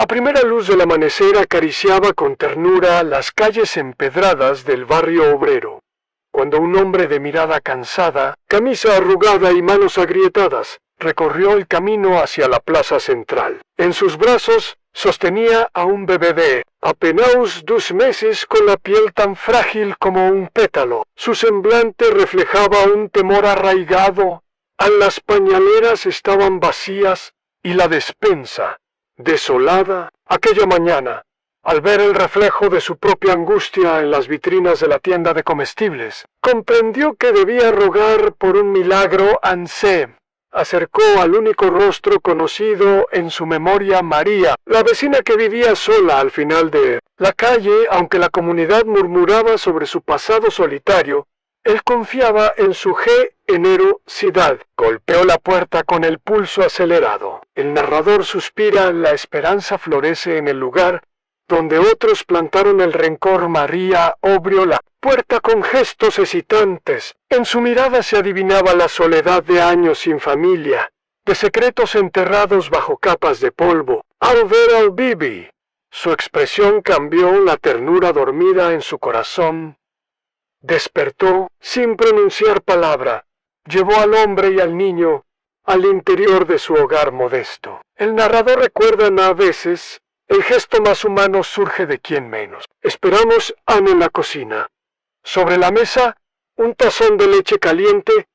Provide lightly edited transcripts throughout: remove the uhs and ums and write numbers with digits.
A primera luz del amanecer acariciaba con ternura las calles empedradas del barrio obrero, cuando un hombre de mirada cansada, camisa arrugada y manos agrietadas, recorrió el camino hacia la plaza central. En sus brazos sostenía a un bebé de apenas 2 meses con la piel tan frágil como un pétalo. Su semblante reflejaba un temor arraigado. Las pañaleras estaban vacías y la despensa, desolada. Aquella mañana, al ver el reflejo de su propia angustia en las vitrinas de la tienda de comestibles, comprendió que debía rogar por un milagro. Se acercó al único rostro conocido en su memoria, María, la vecina que vivía sola al final de la calle. Aunque la comunidad murmuraba sobre su pasado solitario, él confiaba en su generosidad. Golpeó la puerta con el pulso acelerado. El narrador suspira, la esperanza florece en el lugar donde otros plantaron el rencor. María abrió la puerta con gestos hesitantes. En su mirada se adivinaba la soledad de años sin familia, de secretos enterrados bajo capas de polvo. Al ver al Bibi, su expresión cambió. La ternura dormida en su corazón despertó sin pronunciar palabra. Llevó al hombre y al niño al interior de su hogar modesto. El narrador recuerda a veces el gesto más humano surge de quien menos. Esperamos a Anne en la cocina. Sobre la mesa, un tazón de leche caliente.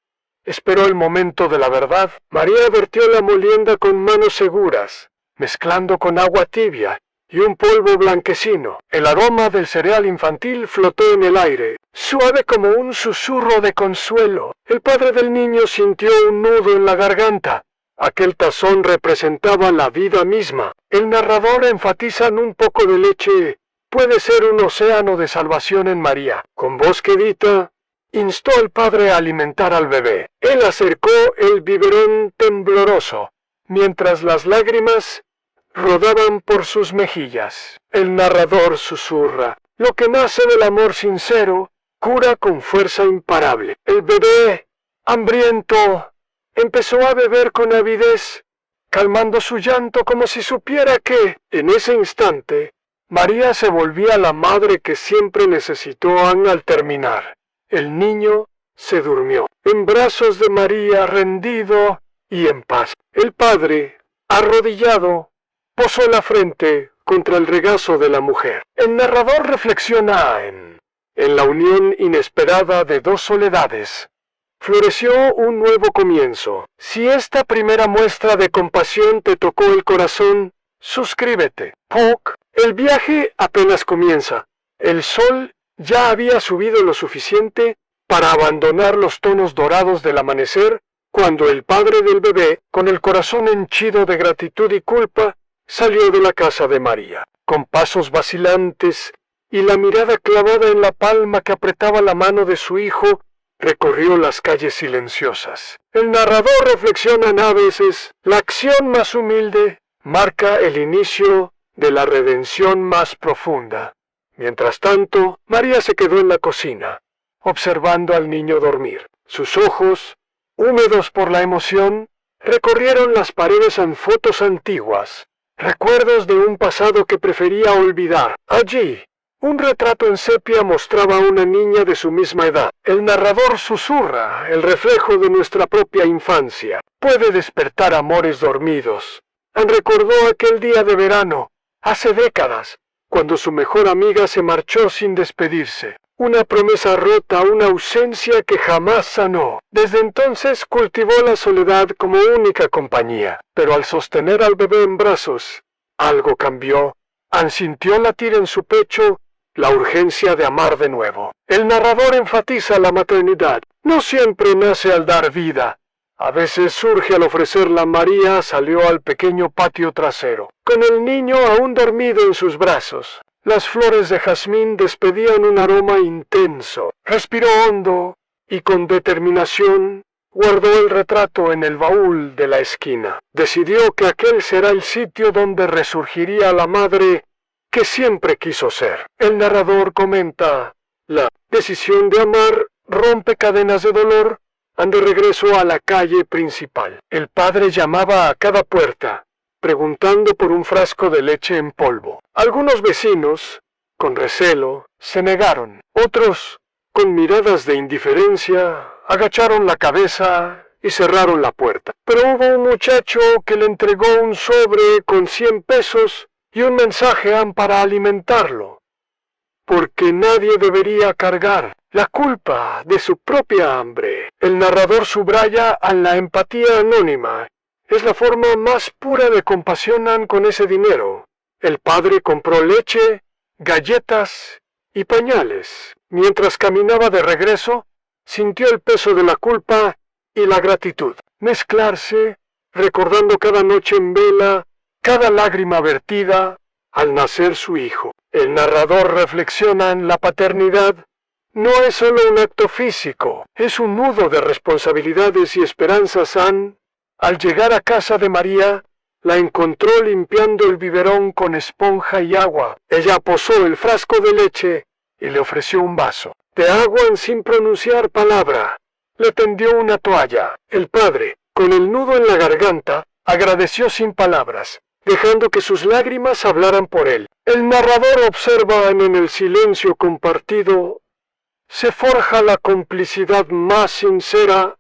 Esperó el momento de la verdad. María vertió la molienda con manos seguras, mezclando con agua tibia y un polvo blanquecino. El aroma del cereal infantil flotó en el aire, suave como un susurro de consuelo. El padre del niño sintió un nudo en la garganta. Aquel tazón representaba la vida misma. El narrador enfatiza en un poco de leche. Puede ser un océano de salvación en María. Con voz quedita, instó al padre a alimentar al bebé. Él acercó el biberón tembloroso, mientras las lágrimas rodaban por sus mejillas. El narrador susurra: lo que nace del amor sincero cura con fuerza imparable. El bebé, hambriento, empezó a beber con avidez, calmando su llanto como si supiera que, en ese instante, María se volvía la madre que siempre necesitó. Al terminar, el niño se durmió en brazos de María, rendido y en paz. El padre, arrodillado, posó la frente contra el regazo de la mujer. El narrador reflexiona en la unión inesperada de dos soledades. Floreció un nuevo comienzo. Si esta primera muestra de compasión te tocó el corazón, suscríbete. Puck. El viaje apenas comienza. El sol ya había subido lo suficiente para abandonar los tonos dorados del amanecer, cuando el padre del bebé, con el corazón henchido de gratitud y culpa, salió de la casa de María. Con pasos vacilantes y la mirada clavada en la palma que apretaba la mano de su hijo, recorrió las calles silenciosas. El narrador reflexiona a veces: la acción más humilde marca el inicio de la redención más profunda. Mientras tanto, María se quedó en la cocina, observando al niño dormir. Sus ojos, húmedos por la emoción, recorrieron las paredes en fotos antiguas, recuerdos de un pasado que prefería olvidar. Allí, un retrato en sepia mostraba a una niña de su misma edad. El narrador susurra: el reflejo de nuestra propia infancia puede despertar amores dormidos. Recordó aquel día de verano, hace décadas, cuando su mejor amiga se marchó sin despedirse. Una promesa rota, una ausencia que jamás sanó. Desde entonces cultivó la soledad como única compañía. Pero al sostener al bebé en brazos, algo cambió. Anne sintió latir en su pecho la urgencia de amar de nuevo. El narrador enfatiza la maternidad. No siempre nace al dar vida. A veces surge al ofrecerla. María salió al pequeño patio trasero, con el niño aún dormido en sus brazos. Las flores de jazmín despedían un aroma intenso. Respiró hondo y con determinación guardó el retrato en el baúl de la esquina. Decidió que aquel será el sitio donde resurgiría la madre que siempre quiso ser. El narrador comenta: la decisión de amar rompe cadenas de dolor. De regreso a la calle principal. El padre llamaba a cada puerta, preguntando por un frasco de leche en polvo. Algunos vecinos, con recelo, se negaron. Otros, con miradas de indiferencia, agacharon la cabeza y cerraron la puerta. Pero hubo un muchacho que le entregó un sobre con 100 pesos y un mensaje para alimentarlo, porque nadie debería cargar la culpa de su propia hambre. El narrador subraya a la empatía anónima. Es la forma más pura de compasión con ese dinero. El padre compró leche, galletas y pañales. Mientras caminaba de regreso, sintió el peso de la culpa y la gratitud mezclarse, recordando cada noche en vela, cada lágrima vertida al nacer su hijo. El narrador reflexiona en la paternidad. No es solo un acto físico, es un nudo de responsabilidades y esperanzas. Al llegar a casa de María, la encontró limpiando el biberón con esponja y agua. Ella posó el frasco de leche y le ofreció un vaso de agua sin pronunciar palabra. Le tendió una toalla. El padre, con el nudo en la garganta, agradeció sin palabras, dejando que sus lágrimas hablaran por él. El narrador observa en el silencio compartido se forja la complicidad más sincera.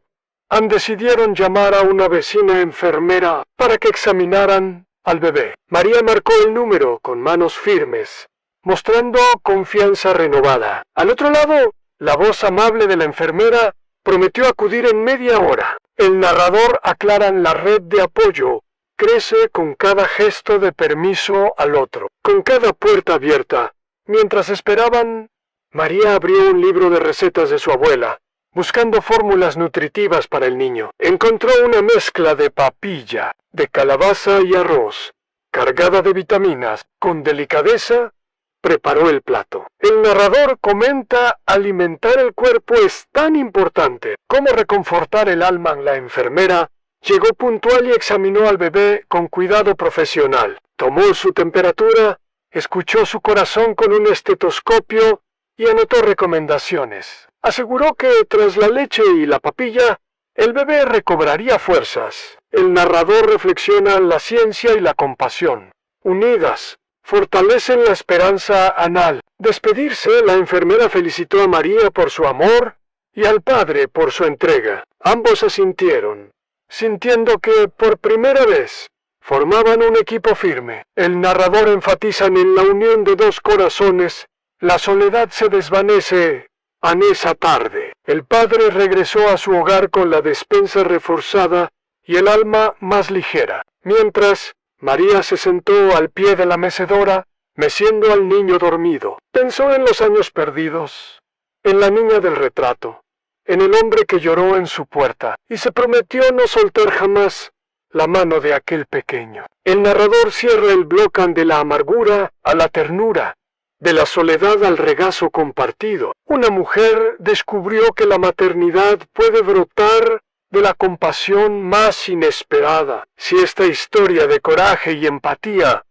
Decidieron llamar a una vecina enfermera para que examinaran al bebé. María marcó el número con manos firmes, mostrando confianza renovada. Al otro lado, la voz amable de la enfermera prometió acudir en media hora. El narrador aclara en la red de apoyo. Crece con cada gesto de permiso al otro, con cada puerta abierta. Mientras esperaban, María abrió un libro de recetas de su abuela, buscando fórmulas nutritivas para el niño. Encontró una mezcla de papilla, de calabaza y arroz, cargada de vitaminas. Con delicadeza, preparó el plato. El narrador comenta: alimentar el cuerpo es tan importante como reconfortar el alma. La enfermera llegó puntual y examinó al bebé con cuidado profesional. Tomó su temperatura, escuchó su corazón con un estetoscopio y anotó recomendaciones. Aseguró que tras la leche y la papilla, el bebé recobraría fuerzas. El narrador reflexiona en la ciencia y la compasión. Unidas, fortalecen la esperanza anal. Despedirse, la enfermera felicitó a María por su amor y al padre por su entrega. Ambos asintieron, sintiendo que, por primera vez, formaban un equipo firme. El narrador enfatiza en la unión de dos corazones. La soledad se desvanece en esa tarde. El padre regresó a su hogar con la despensa reforzada y el alma más ligera, mientras María se sentó al pie de la mecedora, meciendo al niño dormido. Pensó en los años perdidos, en la niña del retrato, en el hombre que lloró en su puerta, y se prometió no soltar jamás la mano de aquel pequeño. El narrador cierra el bloque de la amargura a la ternura, de la soledad al regazo compartido. Una mujer descubrió que la maternidad puede brotar de la compasión más inesperada. Si esta historia de coraje y empatía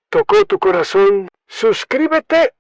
tocó tu corazón, suscríbete,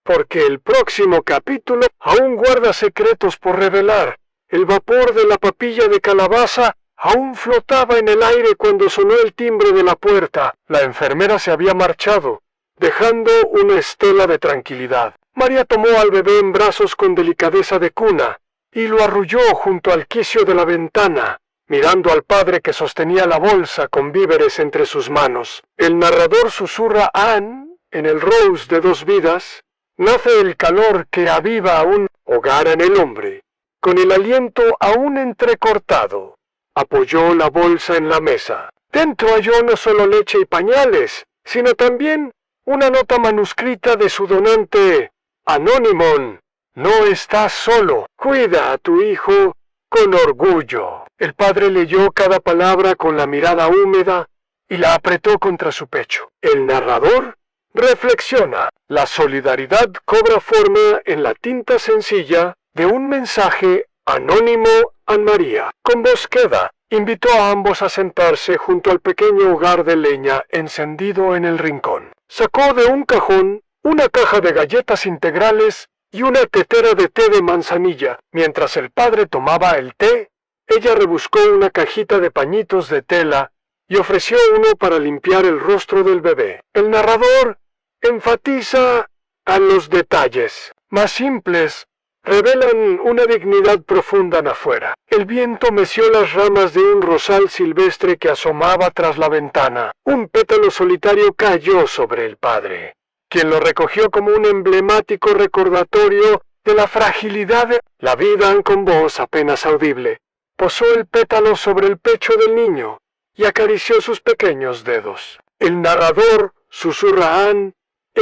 porque el próximo capítulo aún guarda secretos por revelar. El vapor de la papilla de calabaza aún flotaba en el aire cuando sonó el timbre de la puerta. La enfermera se había marchado, dejando una estela de tranquilidad. María tomó al bebé en brazos con delicadeza de cuna y lo arrulló junto al quicio de la ventana, mirando al padre que sostenía la bolsa con víveres entre sus manos. El narrador susurra en el Rose de dos vidas, nace el calor que aviva un hogar en el hombre. Con el aliento aún entrecortado, apoyó la bolsa en la mesa. Dentro halló no solo leche y pañales, sino también una nota manuscrita de su donante, Anónimo. No estás solo. Cuida a tu hijo con orgullo. El padre leyó cada palabra con la mirada húmeda y la apretó contra su pecho. El narrador reflexiona. La solidaridad cobra forma en la tinta sencilla de un mensaje anónimo a María. Con voz queda, invitó a ambos a sentarse junto al pequeño hogar de leña encendido en el rincón. Sacó de un cajón una caja de galletas integrales y una tetera de té de manzanilla. Mientras el padre tomaba el té, ella rebuscó una cajita de pañitos de tela y ofreció uno para limpiar el rostro del bebé. El narrador enfatiza a los detalles más simples, revelan una dignidad profunda en afuera. El viento meció las ramas de un rosal silvestre que asomaba tras la ventana. Un pétalo solitario cayó sobre el padre, quien lo recogió como un emblemático recordatorio de la fragilidad de la vida. Con voz apenas audible, posó el pétalo sobre el pecho del niño y acarició sus pequeños dedos. El narrador susurra en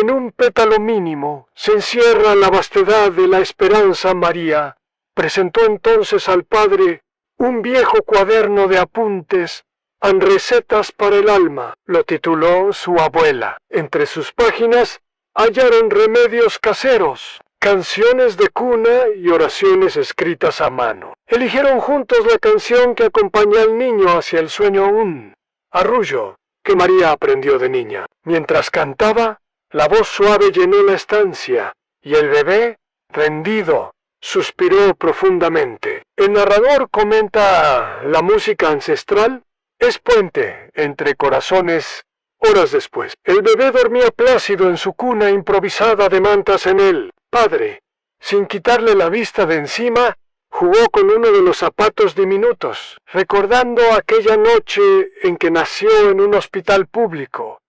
un pétalo mínimo se encierra la vastedad de la esperanza. María presentó entonces al padre un viejo cuaderno de apuntes, recetas para el alma. Lo tituló su abuela. Entre sus páginas hallaron remedios caseros, canciones de cuna y oraciones escritas a mano. Eligieron juntos la canción que acompaña al niño hacia el sueño, un arrullo que María aprendió de niña. Mientras cantaba, la voz suave llenó la estancia, y el bebé, rendido, suspiró profundamente. El narrador comenta la música ancestral es puente entre corazones. Horas después, el bebé dormía plácido en su cuna improvisada de mantas. El padre, sin quitarle la vista de encima, jugó con uno de los zapatos diminutos, recordando aquella noche en que nació en un hospital público,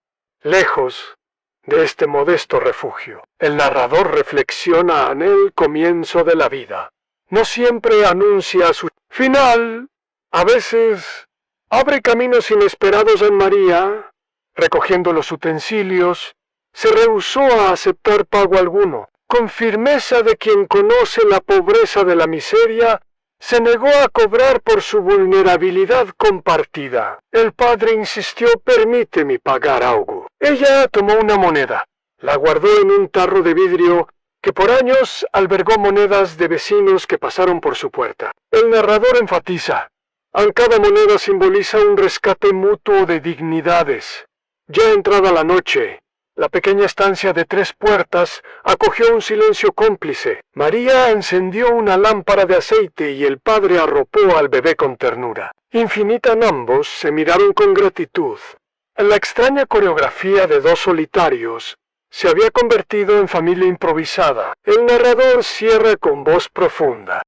lejos de este modesto refugio. El narrador reflexiona en el comienzo de la vida. No siempre anuncia su final. A veces abre caminos inesperados. En María, recogiendo los utensilios, se rehusó a aceptar pago alguno. Con firmeza de quien conoce la pobreza de la miseria, se negó a cobrar por su vulnerabilidad compartida. El padre insistió: permíteme pagar algo. Ella tomó una moneda, la guardó en un tarro de vidrio que por años albergó monedas de vecinos que pasaron por su puerta. El narrador enfatiza: cada moneda simboliza un rescate mutuo de dignidades. Ya entrada la noche, la pequeña estancia de 3 puertas acogió un silencio cómplice. María encendió una lámpara de aceite y el padre arropó al bebé con ternura. Infinita, ambos se miraron con gratitud. La extraña coreografía de 2 solitarios se había convertido en familia improvisada. El narrador cierra con voz profunda: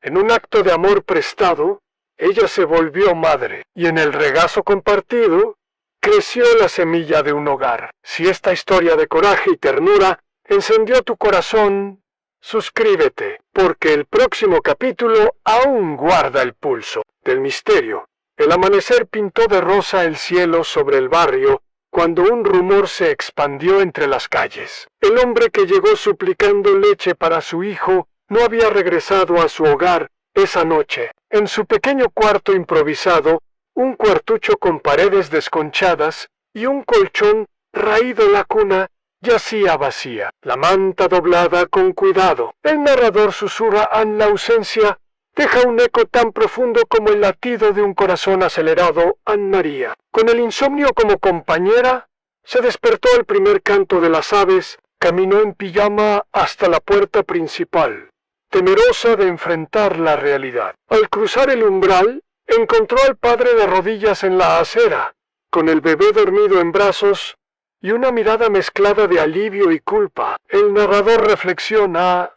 en un acto de amor prestado, ella se volvió madre, y en el regazo compartido creció la semilla de un hogar. Si esta historia de coraje y ternura encendió tu corazón, suscríbete, porque el próximo capítulo aún guarda el pulso del misterio. El amanecer pintó de rosa el cielo sobre el barrio cuando un rumor se expandió entre las calles. El hombre que llegó suplicando leche para su hijo no había regresado a su hogar esa noche. En su pequeño cuarto improvisado, un cuartucho con paredes desconchadas y un colchón raído, la cuna yacía vacía, la manta doblada con cuidado. El narrador susurra en la ausencia, deja un eco tan profundo como el latido de un corazón acelerado. María, con el insomnio como compañera, se despertó al primer canto de las aves, caminó en pijama hasta la puerta principal, temerosa de enfrentar la realidad. Al cruzar el umbral, encontró al padre de rodillas en la acera, con el bebé dormido en brazos y una mirada mezclada de alivio y culpa. El narrador reflexiona: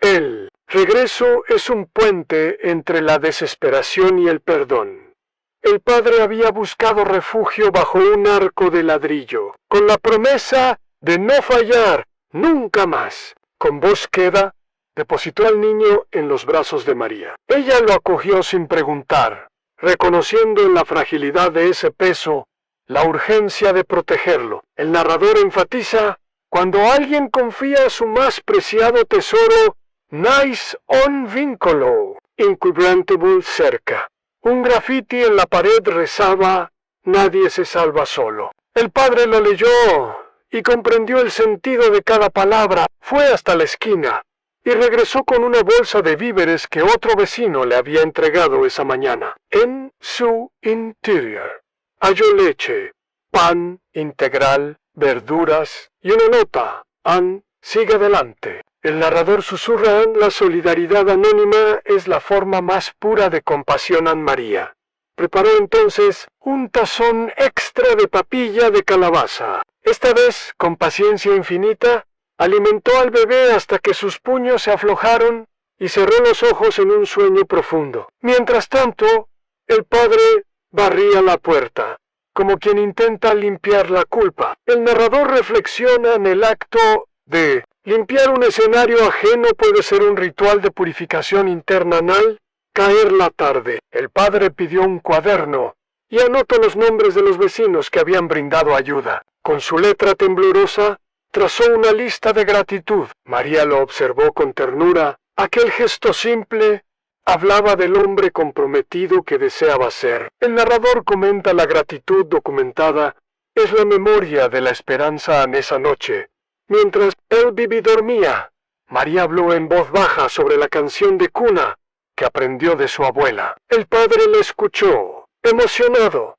el regreso es un puente entre la desesperación y el perdón. El padre había buscado refugio bajo un arco de ladrillo, con la promesa de no fallar nunca más. Con voz queda, depositó al niño en los brazos de María. Ella lo acogió sin preguntar, reconociendo en la fragilidad de ese peso la urgencia de protegerlo. El narrador enfatiza: cuando alguien confía su más preciado tesoro, nais un vínculo inquebrantable cerca. Un grafiti en la pared rezaba: nadie se salva solo. El padre lo leyó y comprendió el sentido de cada palabra. Fue hasta la esquina y regresó con una bolsa de víveres que otro vecino le había entregado esa mañana. En su interior halló leche, pan integral, verduras y una nota: sigue adelante. El narrador susurra: la solidaridad anónima es la forma más pura de compasión. María Preparó entonces un tazón extra de papilla de calabaza. Esta vez, con paciencia infinita, alimentó al bebé hasta que sus puños se aflojaron y cerró los ojos en un sueño profundo. Mientras tanto, el padre barría la puerta, como quien intenta limpiar la culpa. El narrador reflexiona en el acto de limpiar un escenario ajeno puede ser un ritual de purificación interna al caer la tarde. El padre pidió un cuaderno y anotó los nombres de los vecinos que habían brindado ayuda. Con su letra temblorosa, trazó una lista de gratitud. María lo observó con ternura. Aquel gesto simple hablaba del hombre comprometido que deseaba ser. El narrador comenta la gratitud documentada es la memoria de la esperanza en esa noche. Mientras el bebé dormía, María habló en voz baja sobre la canción de cuna que aprendió de su abuela. El padre le escuchó, emocionado,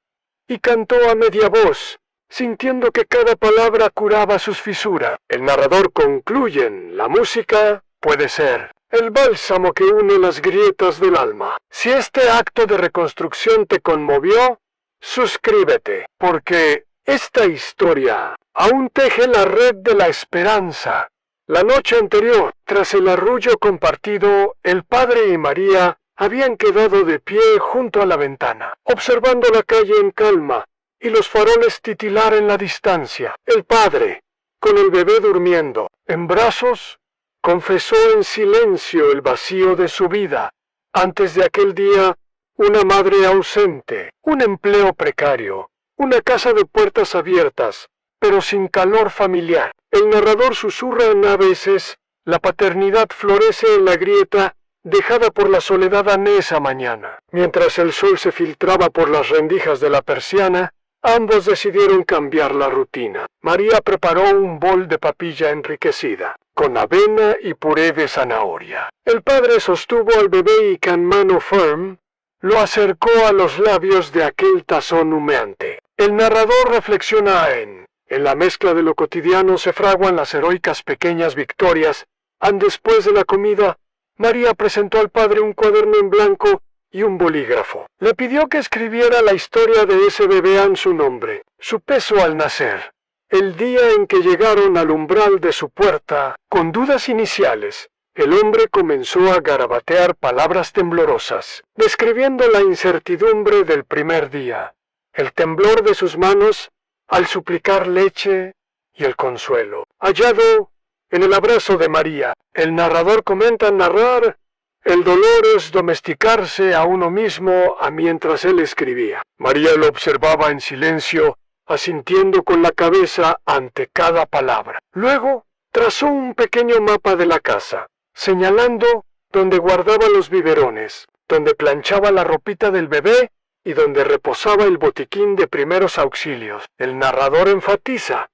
y cantó a media voz, sintiendo que cada palabra curaba sus fisuras. El narrador concluye: la música puede ser el bálsamo que une las grietas del alma. Si este acto de reconstrucción te conmovió, suscríbete, porque esta historia aún teje la red de la esperanza. La noche anterior, tras el arrullo compartido, el padre y María habían quedado de pie junto a la ventana, observando la calle en calma y los faroles titilar en la distancia. El padre, con el bebé durmiendo en brazos, confesó en silencio el vacío de su vida. Antes de aquel día, una madre ausente, un empleo precario, una casa de puertas abiertas, pero sin calor familiar. El narrador susurra a veces, la paternidad florece en la grieta dejada por la soledad en esa mañana. Mientras el sol se filtraba por las rendijas de la persiana, ambos decidieron cambiar la rutina. María preparó un bol de papilla enriquecida, con avena y puré de zanahoria. El padre sostuvo al bebé y con mano firme lo acercó a los labios de aquel tazón humeante. El narrador reflexiona en la mezcla de lo cotidiano se fraguan las heroicas pequeñas victorias. Después de la comida, María presentó al padre un cuaderno en blanco y un bolígrafo. Le pidió que escribiera la historia de ese bebé en su nombre, su peso al nacer, el día en que llegaron al umbral de su puerta. Con dudas iniciales, el hombre comenzó a garabatear palabras temblorosas, describiendo la incertidumbre del primer día, el temblor de sus manos al suplicar leche y el consuelo, hallado en el abrazo de María. El narrador comenta narrar: el dolor es domesticarse a uno mismo mientras él escribía. María lo observaba en silencio, asintiendo con la cabeza ante cada palabra. Luego trazó un pequeño mapa de la casa, señalando donde guardaba los biberones, donde planchaba la ropita del bebé y donde reposaba el botiquín de primeros auxilios. El narrador enfatiza: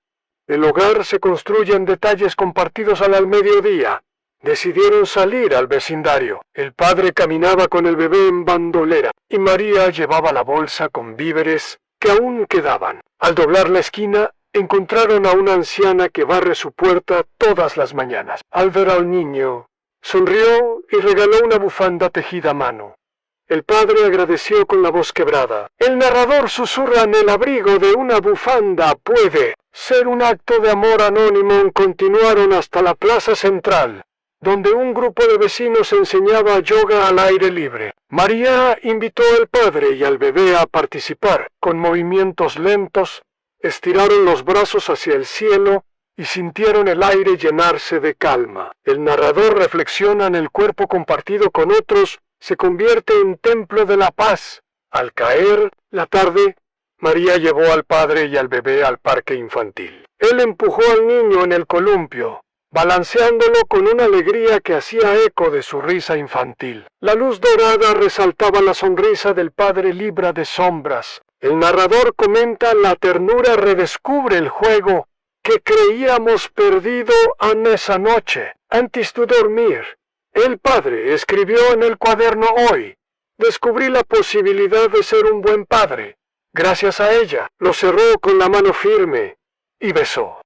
el hogar se construye en detalles compartidos al mediodía. Decidieron salir al vecindario. El padre caminaba con el bebé en bandolera y María llevaba la bolsa con víveres que aún quedaban. Al doblar la esquina, encontraron a una anciana que barre su puerta todas las mañanas. Al ver al niño, sonrió y regaló una bufanda tejida a mano. El padre agradeció con la voz quebrada. El narrador susurra: en el abrigo de una bufanda puede ser un acto de amor anónimo. Continuaron hasta la plaza central, donde un grupo de vecinos enseñaba yoga al aire libre. María invitó al padre y al bebé a participar. Con movimientos lentos, estiraron los brazos hacia el cielo y sintieron el aire llenarse de calma. El narrador reflexiona en el cuerpo compartido con otros se convierte en templo de la paz. Al caer la tarde, María llevó al padre y al bebé al parque infantil. Él empujó al niño en el columpio, balanceándolo con una alegría que hacía eco de su risa infantil. La luz dorada resaltaba la sonrisa del padre libre de sombras. El narrador comenta: la ternura redescubre el juego que creíamos perdido en esa noche. Antes de dormir, el padre escribió en el cuaderno: hoy descubrí la posibilidad de ser un buen padre. Gracias a ella. Lo cerró con la mano firme y besó.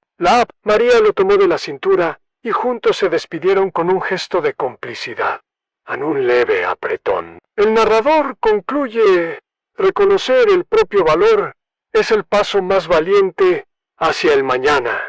María lo tomó de la cintura y juntos se despidieron con un gesto de complicidad, en un leve apretón. El narrador concluye: Reconocer el propio valor es el paso más valiente hacia el mañana.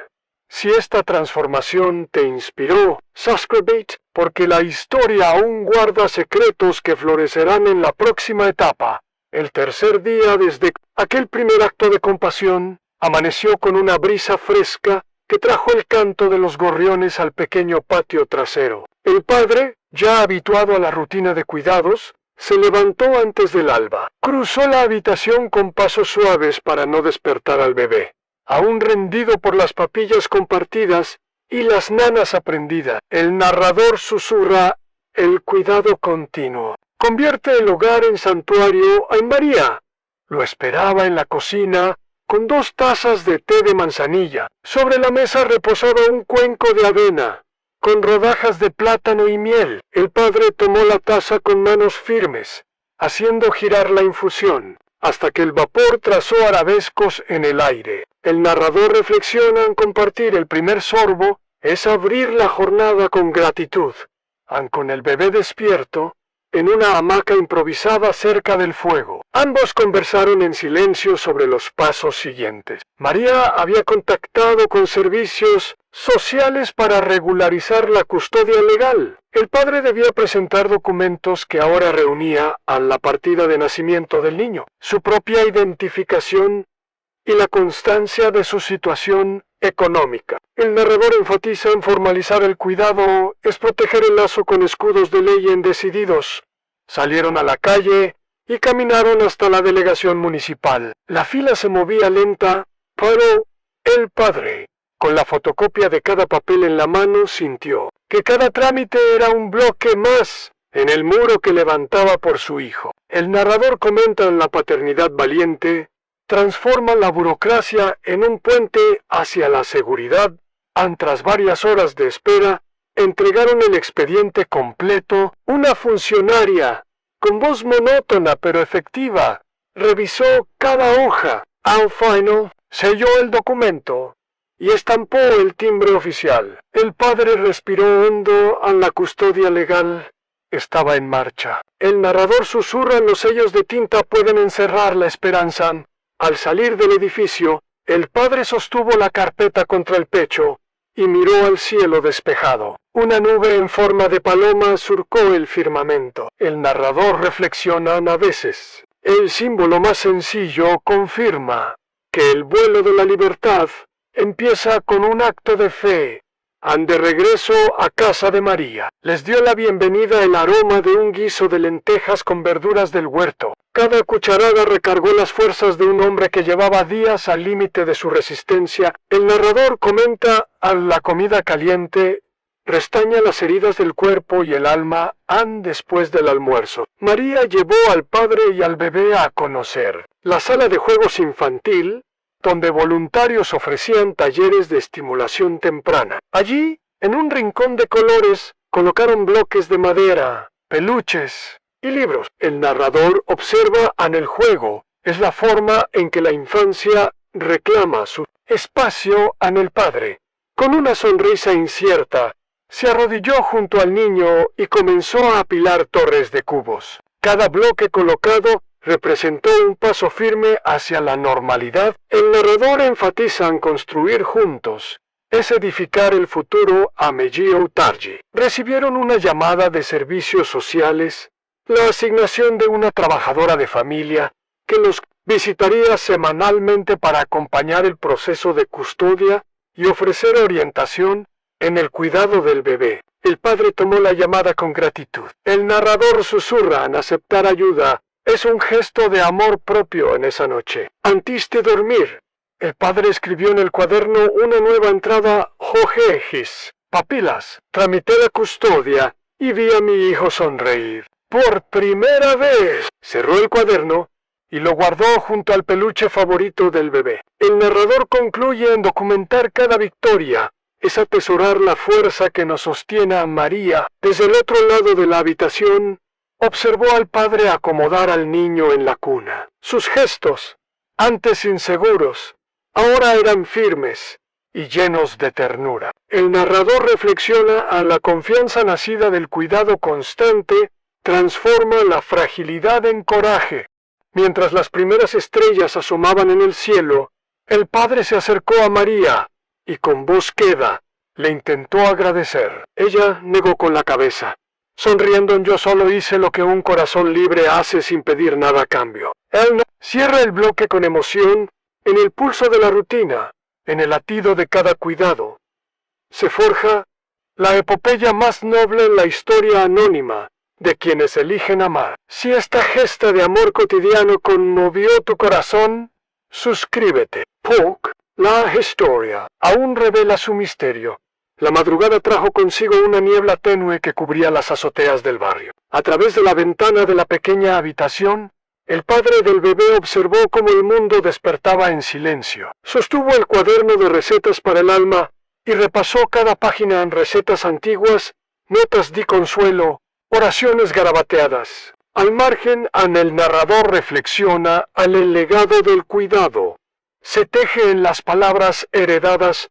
Si esta transformación te inspiró, suscríbete, porque la historia aún guarda secretos que florecerán en la próxima etapa. El tercer día desde aquel primer acto de compasión, amaneció con una brisa fresca que trajo el canto de los gorriones al pequeño patio trasero. El padre, ya habituado a la rutina de cuidados, se levantó antes del alba. Cruzó la habitación con pasos suaves para no despertar al bebé, aún rendido por las papillas compartidas y las nanas aprendidas. El narrador susurra el cuidado continuo. Convierte el hogar en santuario en María. Lo esperaba en la cocina con 2 tazas de té de manzanilla. Sobre la mesa reposaba un cuenco de avena, con rodajas de plátano y miel. El padre tomó la taza con manos firmes, haciendo girar la infusión, hasta que el vapor trazó arabescos en el aire. El narrador reflexiona en compartir el primer sorbo, es abrir la jornada con gratitud, aun con el bebé despierto, en una hamaca improvisada cerca del fuego. Ambos conversaron en silencio sobre los pasos siguientes. María había contactado con servicios sociales para regularizar la custodia legal. El padre debía presentar documentos que ahora reunía a la partida de nacimiento del niño, su propia identificación y la constancia de su situación económica. El narrador enfatiza en formalizar el cuidado, es proteger el lazo con escudos de ley en decididos. Salieron a la calle y caminaron hasta la delegación municipal. La fila se movía lenta, pero el padre, con la fotocopia de cada papel en la mano, sintió que cada trámite era un bloque más en el muro que levantaba por su hijo. El narrador comenta en la paternidad valiente, transforma la burocracia en un puente hacia la seguridad. Tras varias horas de espera, entregaron el expediente completo. Una funcionaria, con voz monótona pero efectiva, revisó cada hoja. Al final, selló el documento y estampó el timbre oficial. El padre respiró hondo. La custodia legal estaba en marcha. El narrador susurra: los sellos de tinta pueden encerrar la esperanza. Al salir del edificio, el padre sostuvo la carpeta contra el pecho y miró al cielo despejado. Una nube en forma de paloma surcó el firmamento. El narrador reflexiona: a veces, el símbolo más sencillo confirma que el vuelo de la libertad empieza con un acto de fe. De regreso a casa de María, les dio la bienvenida el aroma de un guiso de lentejas con verduras del huerto. Cada cucharada recargó las fuerzas de un hombre que llevaba días al límite de su resistencia. El narrador comenta: la comida caliente restaña las heridas del cuerpo y el alma. Después del almuerzo, María llevó al padre y al bebé a conocer la sala de juegos infantil, donde voluntarios ofrecían talleres de estimulación temprana. Allí, en un rincón de colores, colocaron bloques de madera, peluches y libros. El narrador observa en el juego, es la forma en que la infancia reclama su espacio en el padre. Con una sonrisa incierta, se arrodilló junto al niño y comenzó a apilar torres de cubos. Cada bloque colocado representó un paso firme hacia la normalidad. El narrador enfatiza en construir juntos, es edificar el futuro. A Meggio tarde, recibieron una llamada de servicios sociales, la asignación de una trabajadora de familia, que los visitaría semanalmente para acompañar el proceso de custodia y ofrecer orientación en el cuidado del bebé. El padre tomó la llamada con gratitud. El narrador susurra en aceptar ayuda. Es un gesto de amor propio en esa noche. Antes de dormir, el padre escribió en el cuaderno una nueva entrada: Jojejis, papilas. Tramité la custodia y vi a mi hijo sonreír. Por primera vez. Cerró el cuaderno y lo guardó junto al peluche favorito del bebé. El narrador concluye en documentar cada victoria. Es atesorar la fuerza que nos sostiene a María. Desde el otro lado de la habitación, observó al padre acomodar al niño en la cuna. Sus gestos, antes inseguros, ahora eran firmes y llenos de ternura. El narrador reflexiona: a la confianza nacida del cuidado constante transforma la fragilidad en coraje. Mientras las primeras estrellas asomaban en el cielo, el padre se acercó a María y con voz queda le intentó agradecer. Ella negó con la cabeza. Sonriendo, yo solo hice lo que un corazón libre hace sin pedir nada a cambio. Él cierra el bloque con emoción, en el pulso de la rutina, en el latido de cada cuidado. Se forja la epopeya más noble en la historia anónima de quienes eligen amar. Si esta gesta de amor cotidiano conmovió tu corazón, suscríbete. Puck, la historia, aún revela su misterio. La madrugada trajo consigo una niebla tenue que cubría las azoteas del barrio. A través de la ventana de la pequeña habitación, el padre del bebé observó cómo el mundo despertaba en silencio. Sostuvo el cuaderno de recetas para el alma y repasó cada página en recetas antiguas, notas de consuelo, oraciones garabateadas. Al margen, el narrador reflexiona al el legado del cuidado. Se teje en las palabras heredadas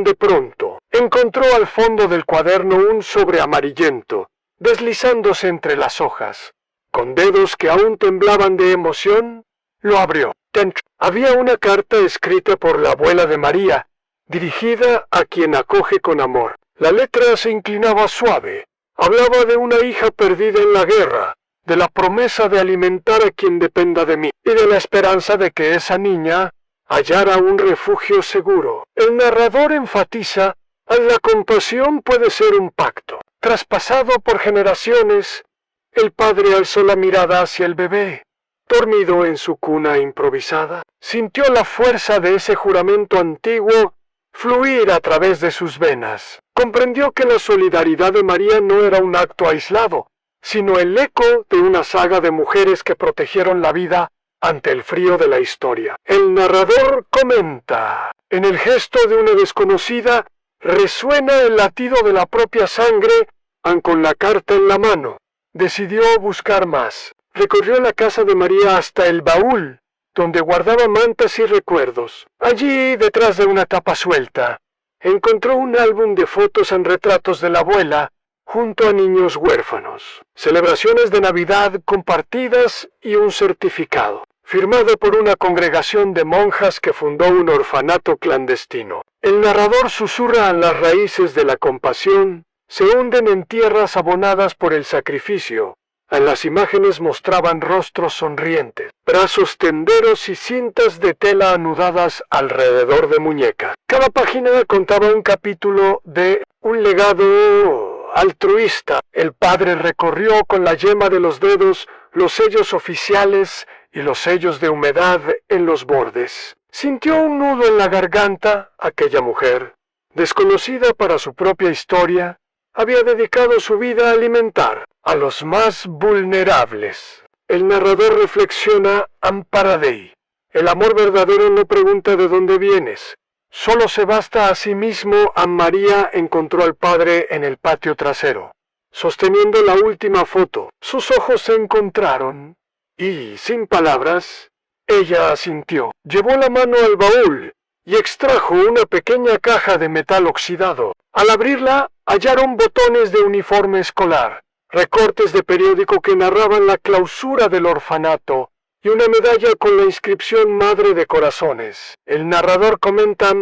de pronto. Encontró al fondo del cuaderno un sobre amarillento, deslizándose entre las hojas. Con dedos que aún temblaban de emoción, lo abrió. Dentro había una carta escrita por la abuela de María, dirigida a quien acoge con amor. La letra se inclinaba suave. Hablaba de una hija perdida en la guerra, de la promesa de alimentar a quien dependa de mí, y de la esperanza de que esa niña hallara un refugio seguro. El narrador enfatiza: la compasión puede ser un pacto. Traspasado por generaciones, el padre alzó la mirada hacia el bebé. Dormido en su cuna improvisada, sintió la fuerza de ese juramento antiguo fluir a través de sus venas. Comprendió que la solidaridad de María no era un acto aislado, sino el eco de una saga de mujeres que protegieron la vida ante el frío de la historia. El narrador comenta: en el gesto de una desconocida resuena el latido de la propia sangre, aun con la carta en la mano. Decidió buscar más. Recorrió la casa de María hasta el baúl, donde guardaba mantas y recuerdos. Allí, detrás de una tapa suelta, encontró un álbum de fotos en retratos de la abuela, junto a niños huérfanos, celebraciones de Navidad compartidas y un certificado, firmado por una congregación de monjas que fundó un orfanato clandestino. El narrador susurra: las raíces de la compasión se hunden en tierras abonadas por el sacrificio. En las imágenes mostraban rostros sonrientes, brazos tenderos y cintas de tela anudadas alrededor de muñecas. Cada página contaba un capítulo de un legado altruista. El padre recorrió con la yema de los dedos los sellos oficiales y los sellos de humedad en los bordes. Sintió un nudo en la garganta. Aquella mujer, desconocida para su propia historia, había dedicado su vida a alimentar a los más vulnerables. El narrador reflexiona: Amparadei. El amor verdadero no pregunta de dónde vienes. Solo se basta a sí mismo. María encontró al padre en el patio trasero, sosteniendo la última foto. Sus ojos se encontraron y, sin palabras, ella asintió. Llevó la mano al baúl y extrajo una pequeña caja de metal oxidado. Al abrirla, hallaron botones de uniforme escolar, recortes de periódico que narraban la clausura del orfanato y una medalla con la inscripción Madre de Corazones. El narrador comenta: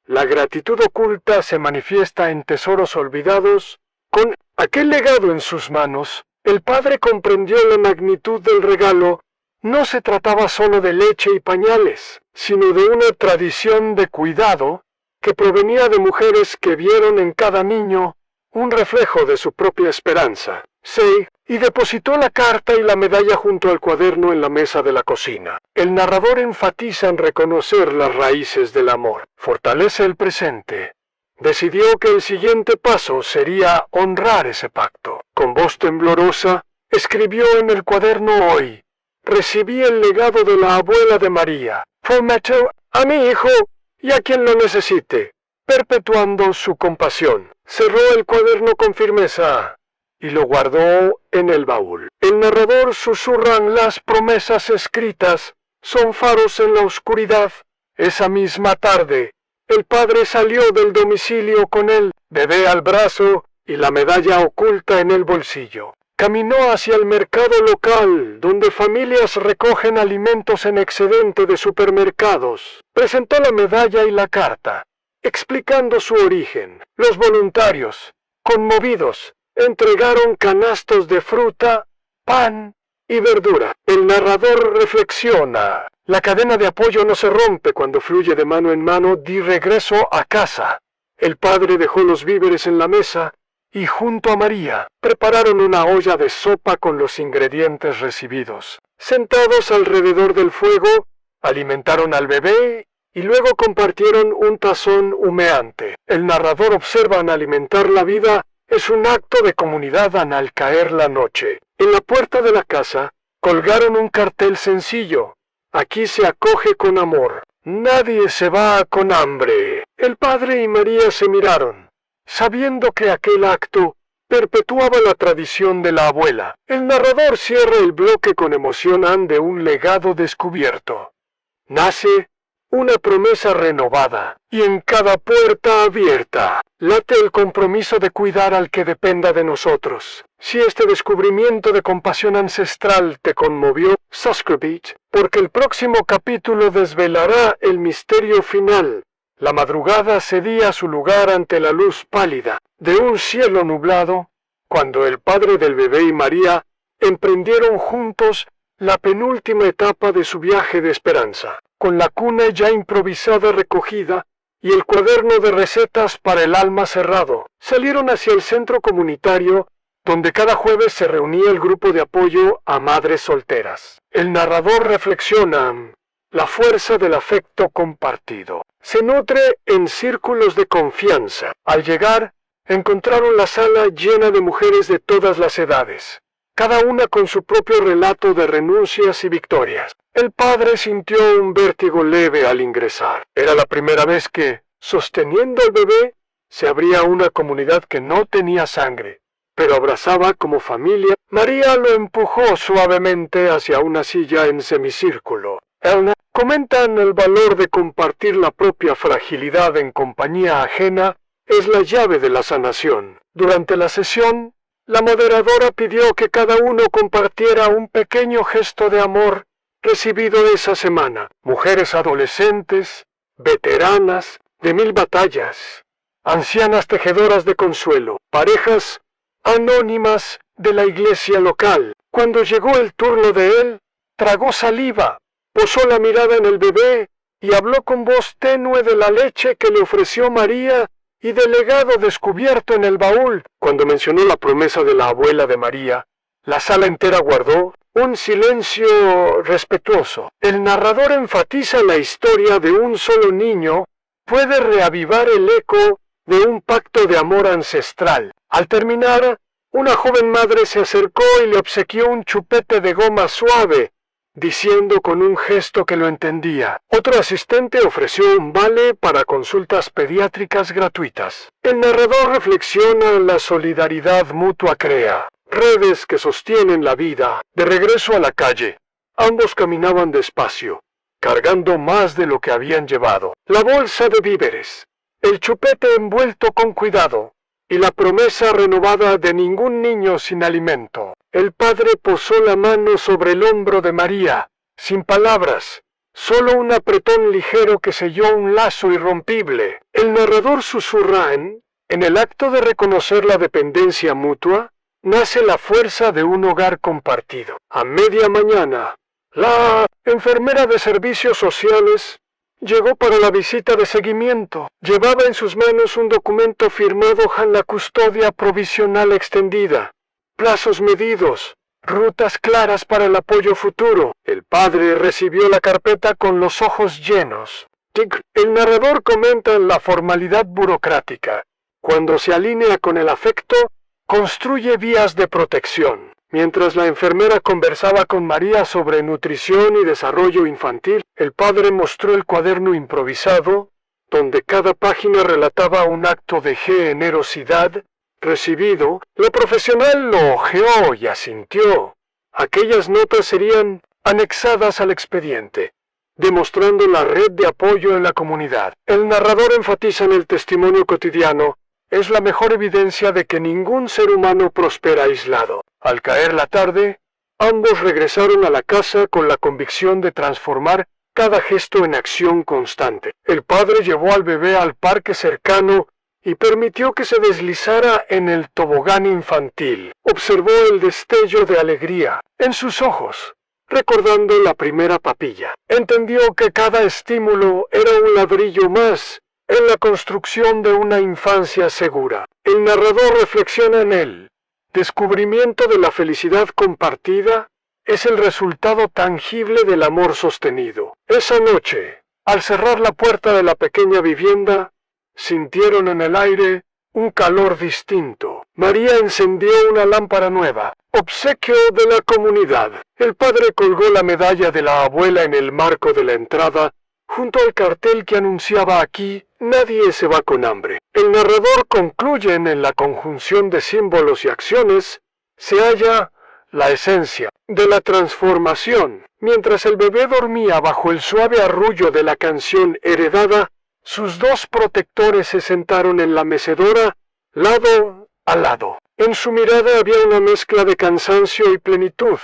la gratitud oculta se manifiesta en tesoros olvidados. Con aquel legado en sus manos, el padre comprendió la magnitud del regalo. No se trataba solo de leche y pañales, sino de una tradición de cuidado que provenía de mujeres que vieron en cada niño un reflejo de su propia esperanza. Sí, y depositó la carta y la medalla junto al cuaderno en la mesa de la cocina. El narrador enfatiza en reconocer las raíces del amor. Fortalece el presente. Decidió que el siguiente paso sería honrar ese pacto. Con voz temblorosa, escribió en el cuaderno: hoy recibí el legado de la abuela de María. Prometo a mi hijo y a quien lo necesite, perpetuando su compasión. Cerró el cuaderno con firmeza y lo guardó en el baúl. El narrador susurra: las promesas escritas son faros en la oscuridad. Esa misma tarde, el padre salió del domicilio con el bebé al brazo y la medalla oculta en el bolsillo. Caminó hacia el mercado local, donde familias recogen alimentos en excedente de supermercados. Presentó la medalla y la carta, explicando su origen. Los voluntarios, conmovidos, entregaron canastos de fruta, pan y verdura. El narrador reflexiona. La cadena de apoyo no se rompe cuando fluye de mano en mano de regreso a casa. El padre dejó los víveres en la mesa y junto a María prepararon una olla de sopa con los ingredientes recibidos. Sentados alrededor del fuego, alimentaron al bebé y luego compartieron un tazón humeante. El narrador observa en alimentar la vida es un acto de comunidad al caer la noche. En la puerta de la casa colgaron un cartel sencillo. Aquí se acoge con amor. Nadie se va con hambre. El padre y María se miraron, sabiendo que aquel acto perpetuaba la tradición de la abuela. El narrador cierra el bloque con emoción ante un legado descubierto. Nace una promesa renovada, y en cada puerta abierta late el compromiso de cuidar al que dependa de nosotros. Si este descubrimiento de compasión ancestral te conmovió, suscríbete, porque el próximo capítulo desvelará el misterio final. La madrugada cedía su lugar ante la luz pálida de un cielo nublado, cuando el padre del bebé y María emprendieron juntos la penúltima etapa de su viaje de esperanza. Con la cuna ya improvisada recogida y el cuaderno de recetas para el alma cerrado, salieron hacia el centro comunitario, donde cada jueves se reunía el grupo de apoyo a madres solteras. El narrador reflexiona. La fuerza del afecto compartido se nutre en círculos de confianza. Al llegar, encontraron la sala llena de mujeres de todas las edades, cada una con su propio relato de renuncias y victorias. El padre sintió un vértigo leve al ingresar. Era la primera vez que, sosteniendo al bebé, se abría una comunidad que no tenía sangre, pero abrazaba como familia. María lo empujó suavemente hacia una silla en semicírculo. Elna comentan el valor de compartir la propia fragilidad en compañía ajena es la llave de la sanación. Durante la sesión, la moderadora pidió que cada uno compartiera un pequeño gesto de amor recibido esa semana. Mujeres adolescentes, veteranas de 1000 batallas, ancianas tejedoras de consuelo, parejas anónimas de la iglesia local. Cuando llegó el turno de él, tragó saliva, posó la mirada en el bebé y habló con voz tenue de la leche que le ofreció María y del legado descubierto en el baúl. Cuando mencionó la promesa de la abuela de María, la sala entera guardó un silencio respetuoso. El narrador enfatiza la historia de un solo niño, puede reavivar el eco de un pacto de amor ancestral. Al terminar, una joven madre se acercó y le obsequió un chupete de goma suave, diciendo con un gesto que lo entendía. Otro asistente ofreció un vale para consultas pediátricas gratuitas. El narrador reflexiona en la solidaridad mutua crea redes que sostienen la vida. De regreso a la calle, ambos caminaban despacio, cargando más de lo que habían llevado. La bolsa de víveres, el chupete envuelto con cuidado, y la promesa renovada de ningún niño sin alimento. El padre posó la mano sobre el hombro de María, sin palabras, solo un apretón ligero que selló un lazo irrompible. El narrador susurra en el acto de reconocer la dependencia mutua, nace la fuerza de un hogar compartido. A media mañana, la enfermera de servicios sociales llegó para la visita de seguimiento. Llevaba en sus manos un documento firmado en la custodia provisional extendida. Plazos medidos, rutas claras para el apoyo futuro. El padre recibió la carpeta con los ojos llenos. El narrador comenta la formalidad burocrática. Cuando se alinea con el afecto, construye vías de protección. Mientras la enfermera conversaba con María sobre nutrición y desarrollo infantil, el padre mostró el cuaderno improvisado, donde cada página relataba un acto de generosidad recibido. La profesional lo ojeó y asintió. Aquellas notas serían anexadas al expediente, demostrando la red de apoyo en la comunidad. El narrador enfatiza en el testimonio cotidiano es la mejor evidencia de que ningún ser humano prospera aislado. Al caer la tarde, ambos regresaron a la casa con la convicción de transformar cada gesto en acción constante. El padre llevó al bebé al parque cercano y permitió que se deslizara en el tobogán infantil. Observó el destello de alegría en sus ojos, recordando la primera papilla. Entendió que cada estímulo era un ladrillo más en la construcción de una infancia segura. El narrador reflexiona en él. Descubrimiento de la felicidad compartida es el resultado tangible del amor sostenido. Esa noche, al cerrar la puerta de la pequeña vivienda, sintieron en el aire un calor distinto. María encendió una lámpara nueva, obsequio de la comunidad. El padre colgó la medalla de la abuela en el marco de la entrada, junto al cartel que anunciaba aquí: nadie se va con hambre. El narrador concluye en la conjunción de símbolos y acciones se halla la esencia de la transformación. Mientras el bebé dormía bajo el suave arrullo de la canción heredada, sus dos protectores se sentaron en la mecedora, lado a lado. En su mirada había una mezcla de cansancio y plenitud,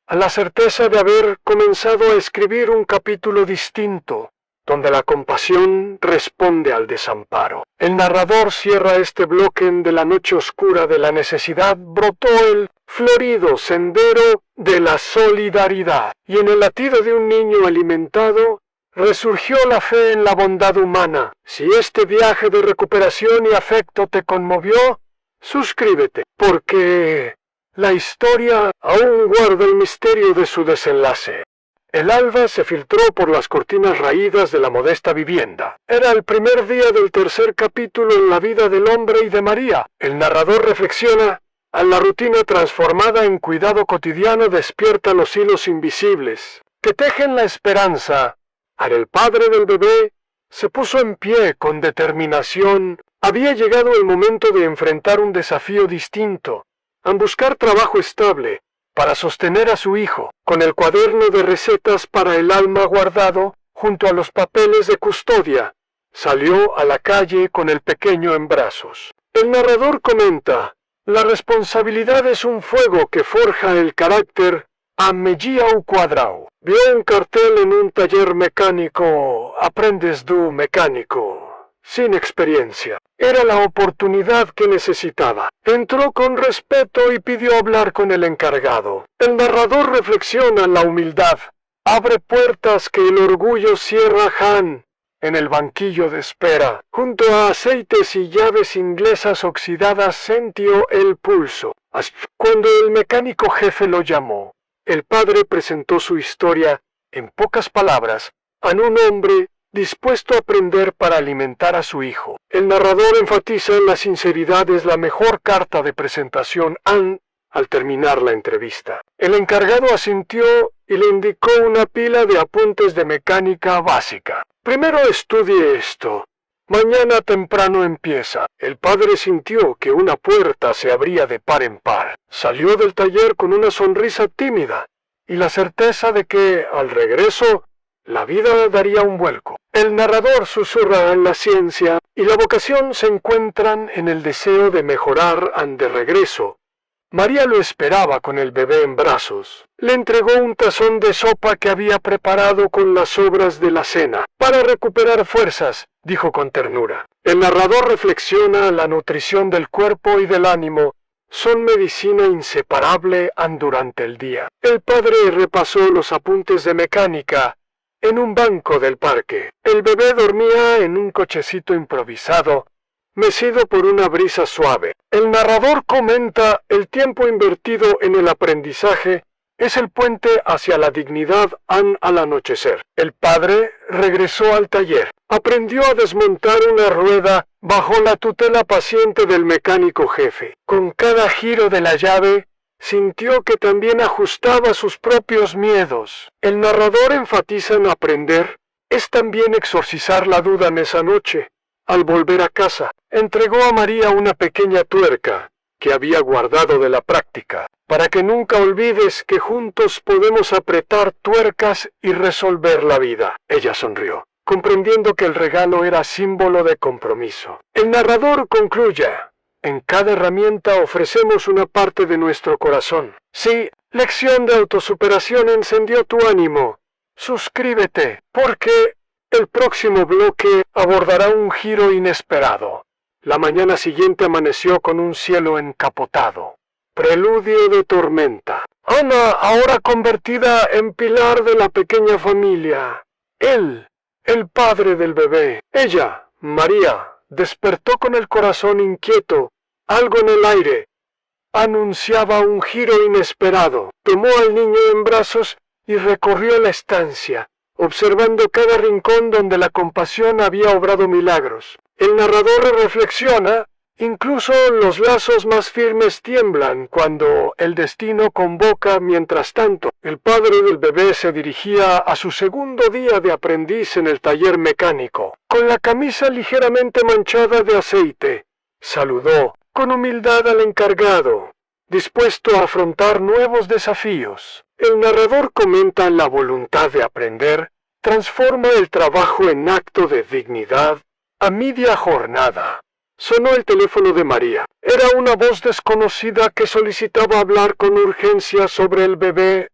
a la certeza de haber comenzado a escribir un capítulo distinto, donde la compasión responde al desamparo. El narrador cierra este bloque de la noche oscura de la necesidad. Brotó el florido sendero de la solidaridad, y en el latido de un niño alimentado resurgió la fe en la bondad humana. Si este viaje de recuperación y afecto te conmovió, suscríbete, porque la historia aún guarda el misterio de su desenlace. El alba se filtró por las cortinas raídas de la modesta vivienda. Era el primer día del tercer capítulo en la vida del hombre y de María. El narrador reflexiona: a la rutina transformada en cuidado cotidiano despierta los hilos invisibles que tejen la esperanza. El padre del bebé se puso en pie con determinación. Había llegado el momento de enfrentar un desafío distinto, a buscar trabajo estable para sostener a su hijo. Con el cuaderno de recetas para el alma guardado junto a los papeles de custodia, salió a la calle con el pequeño en brazos. El narrador comenta: la responsabilidad es un fuego que forja el carácter a medida ao cuadrado. Vio un cartel en un taller mecánico: aprendes du mecánico, sin experiencia. Era la oportunidad que necesitaba. Entró con respeto y pidió hablar con el encargado. El narrador reflexiona: la humildad abre puertas que el orgullo cierra. Han, en el banquillo de espera, junto a aceites y llaves inglesas oxidadas, sintió el pulso. Cuando el mecánico jefe lo llamó, el padre presentó su historia, en pocas palabras, a un hombre dispuesto a aprender para alimentar a su hijo. El narrador enfatiza en la sinceridad. Es la mejor carta de presentación al terminar la entrevista. El encargado asintió y le indicó una pila de apuntes de mecánica básica. Primero estudie esto. Mañana temprano empieza. El padre sintió que una puerta se abría de par en par. Salió del taller con una sonrisa tímida y la certeza de que, al regreso, la vida daría un vuelco. El narrador susurra: en la ciencia y la vocación se encuentran en el deseo de mejorar. De regreso, María lo esperaba con el bebé en brazos. Le entregó un tazón de sopa que había preparado con las sobras de la cena. Para recuperar fuerzas, dijo con ternura. El narrador reflexiona: la nutrición del cuerpo y del ánimo son medicina inseparable durante el día. El padre repasó los apuntes de mecánica en un banco del parque. El bebé dormía en un cochecito improvisado, mecido por una brisa suave. El narrador comenta: el tiempo invertido en el aprendizaje es el puente hacia la dignidad al anochecer. El padre regresó al taller. Aprendió a desmontar una rueda bajo la tutela paciente del mecánico jefe. Con cada giro de la llave, sintió que también ajustaba sus propios miedos. El narrador enfatiza en aprender es también exorcizar la duda. En esa noche, al volver a casa, entregó a María una pequeña tuerca que había guardado de la práctica, para que nunca olvides que juntos podemos apretar tuercas y resolver la vida. Ella sonrió. comprendiendo que el regalo era símbolo de compromiso. El narrador concluye: en cada herramienta ofrecemos una parte de nuestro corazón. Si lección de autosuperación encendió tu ánimo, suscríbete, porque el próximo bloque abordará un giro inesperado. La mañana siguiente amaneció con un cielo encapotado. Preludio de tormenta. Ana, ahora convertida en pilar de la pequeña familia. Él, el padre del bebé. Ella, María, despertó con el corazón inquieto. Algo en el aire anunciaba un giro inesperado. Tomó al niño en brazos y recorrió la estancia, observando cada rincón donde la compasión había obrado milagros. El narrador reflexiona: incluso los lazos más firmes tiemblan cuando el destino convoca. Mientras tanto, el padre del bebé se dirigía a su segundo día de aprendiz en el taller mecánico. Con la camisa ligeramente manchada de aceite, saludó con humildad al encargado, dispuesto a afrontar nuevos desafíos. El narrador comenta: la voluntad de aprender transforma el trabajo en acto de dignidad. A media jornada, sonó el teléfono de María. Era una voz desconocida que solicitaba hablar con urgencia sobre el bebé.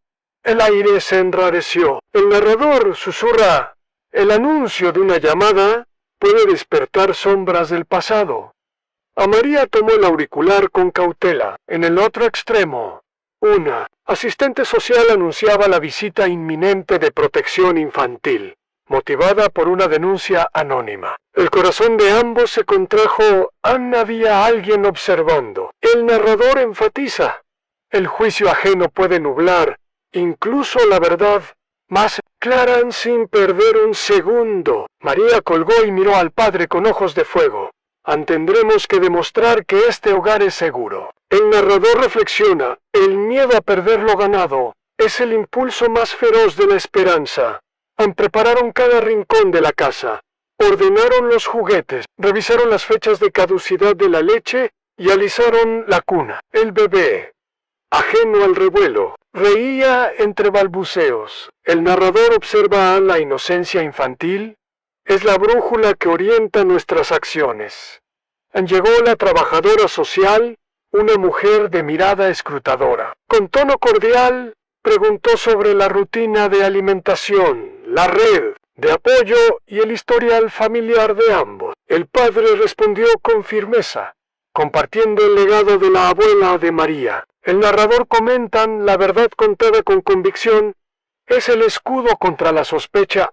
El aire se enrareció. El narrador susurra: el anuncio de una llamada puede despertar sombras del pasado. A María tomó el auricular con cautela. En el otro extremo, una asistente social anunciaba la visita inminente de protección infantil, motivada por una denuncia anónima. El corazón de ambos se contrajo. Había alguien observando. El narrador enfatiza: el juicio ajeno puede nublar incluso la verdad más clara sin perder un segundo. María colgó y miró al padre con ojos de fuego. Tendremos que demostrar que este hogar es seguro. El narrador reflexiona: el miedo a perder lo ganado es el impulso más feroz de la esperanza. Prepararon cada rincón de la casa, ordenaron los juguetes, revisaron las fechas de caducidad de la leche y alisaron la cuna. El bebé, ajeno al revuelo, reía entre balbuceos. El narrador observa: la inocencia infantil es la brújula que orienta nuestras acciones. Llegó la trabajadora social, una mujer de mirada escrutadora. Con tono cordial, preguntó sobre la rutina de alimentación, la red de apoyo y el historial familiar de ambos. El padre respondió con firmeza, compartiendo el legado de la abuela de María. El narrador comenta: la verdad contada con convicción es el escudo contra la sospecha.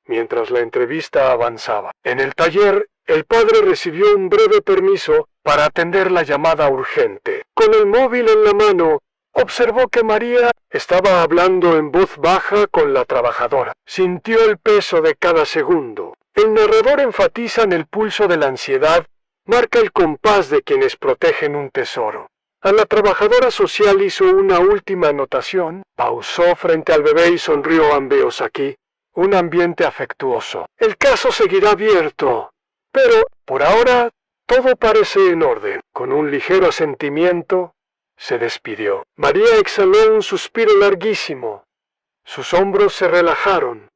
Mientras la entrevista avanzaba en el taller, el padre recibió un breve permiso para atender la llamada urgente. Con el móvil en la mano, observó que María estaba hablando en voz baja con la trabajadora. Sintió el peso de cada segundo. El narrador enfatiza: en el pulso de la ansiedad, marca el compás de quienes protegen un tesoro. A la trabajadora social hizo una última anotación, pausó frente al bebé y sonrió: ambos aquí. Un ambiente afectuoso. El caso seguirá abierto, pero, por ahora, todo parece en orden. Con un ligero asentimiento, se despidió. María exhaló un suspiro larguísimo. Sus hombros se relajaron,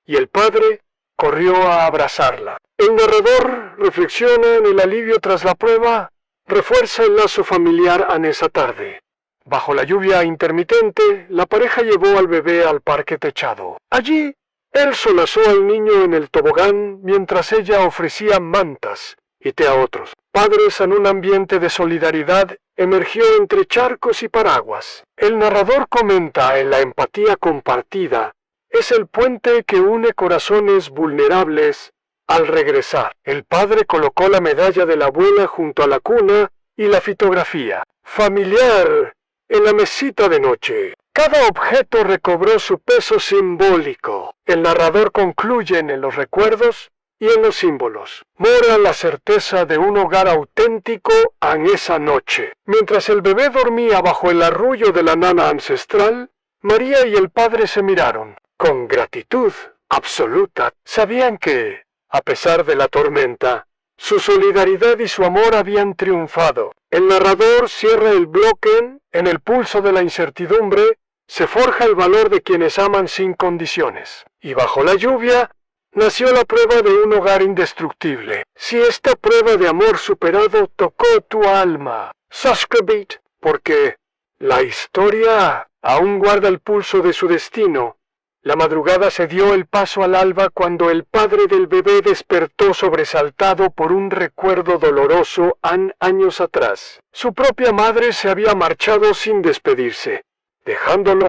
y el padre corrió a abrazarla. El narrador reflexiona: en el alivio tras la prueba, refuerza el lazo familiar en esa tarde. Bajo la lluvia intermitente, la pareja llevó al bebé al parque techado. Allí, él solazó al niño en el tobogán mientras ella ofrecía mantas y té a otros. Padres en un ambiente de solidaridad emergió entre charcos y paraguas. El narrador comenta: en la empatía compartida es el puente que une corazones vulnerables. Al regresar, el padre colocó la medalla de la abuela junto a la cuna y la fotografía familiar en la mesita de noche. Cada objeto recobró su peso simbólico. El narrador concluye: en los recuerdos y en los símbolos mora la certeza de un hogar auténtico en esa noche. Mientras el bebé dormía bajo el arrullo de la nana ancestral, María y el padre se miraron. Con gratitud absoluta, sabían que, a pesar de la tormenta, su solidaridad y su amor habían triunfado. El narrador cierra el bloque: en el pulso de la incertidumbre, se forja el valor de quienes aman sin condiciones. Y bajo la lluvia, nació la prueba de un hogar indestructible. Si esta prueba de amor superado tocó tu alma, suscribit, porque la historia aún guarda el pulso de su destino. La madrugada se dio el paso al alba cuando el padre del bebé despertó sobresaltado por un recuerdo doloroso años atrás. Su propia madre se había marchado sin despedirse, dejándolo.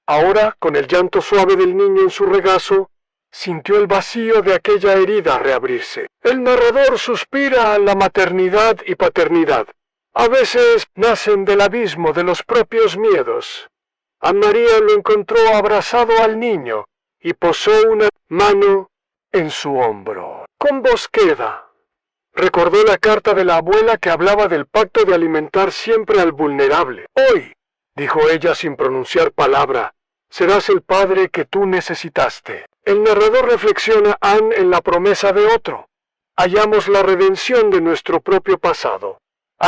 Ahora, con el llanto suave del niño en su regazo, sintió el vacío de aquella herida reabrirse. El narrador suspira a la maternidad y paternidad. A veces nacen del abismo de los propios miedos. María lo encontró abrazado al niño y posó una mano en su hombro. Con voz queda. Recordó la carta de la abuela que hablaba del pacto de alimentar siempre al vulnerable. Hoy, dijo ella sin pronunciar palabra, serás el padre que tú necesitaste. El narrador reflexiona en la promesa de otro. Hallamos la redención de nuestro propio pasado.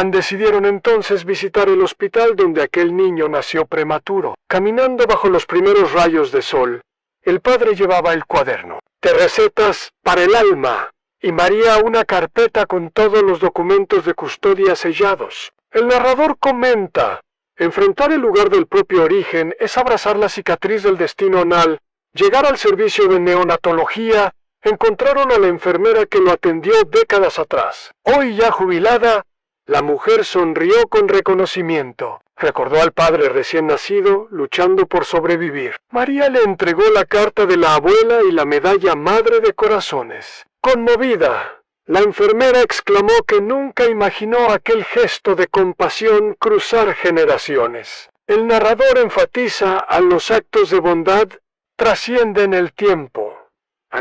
Decidieron entonces visitar el hospital donde aquel niño nació prematuro. Caminando bajo los primeros rayos de sol, el padre llevaba el cuaderno de recetas para el alma y María una carpeta con todos los documentos de custodia sellados. El narrador comenta: enfrentar el lugar del propio origen es abrazar la cicatriz del destino anal. Llegar al servicio de neonatología, encontraron a la enfermera que lo atendió décadas atrás. Hoy ya jubilada, la mujer sonrió con reconocimiento. Recordó al padre recién nacido, luchando por sobrevivir. María le entregó la carta de la abuela y la medalla madre de corazones. Conmovida, la enfermera exclamó que nunca imaginó aquel gesto de compasión cruzar generaciones. El narrador enfatiza a los actos de bondad trascienden el tiempo.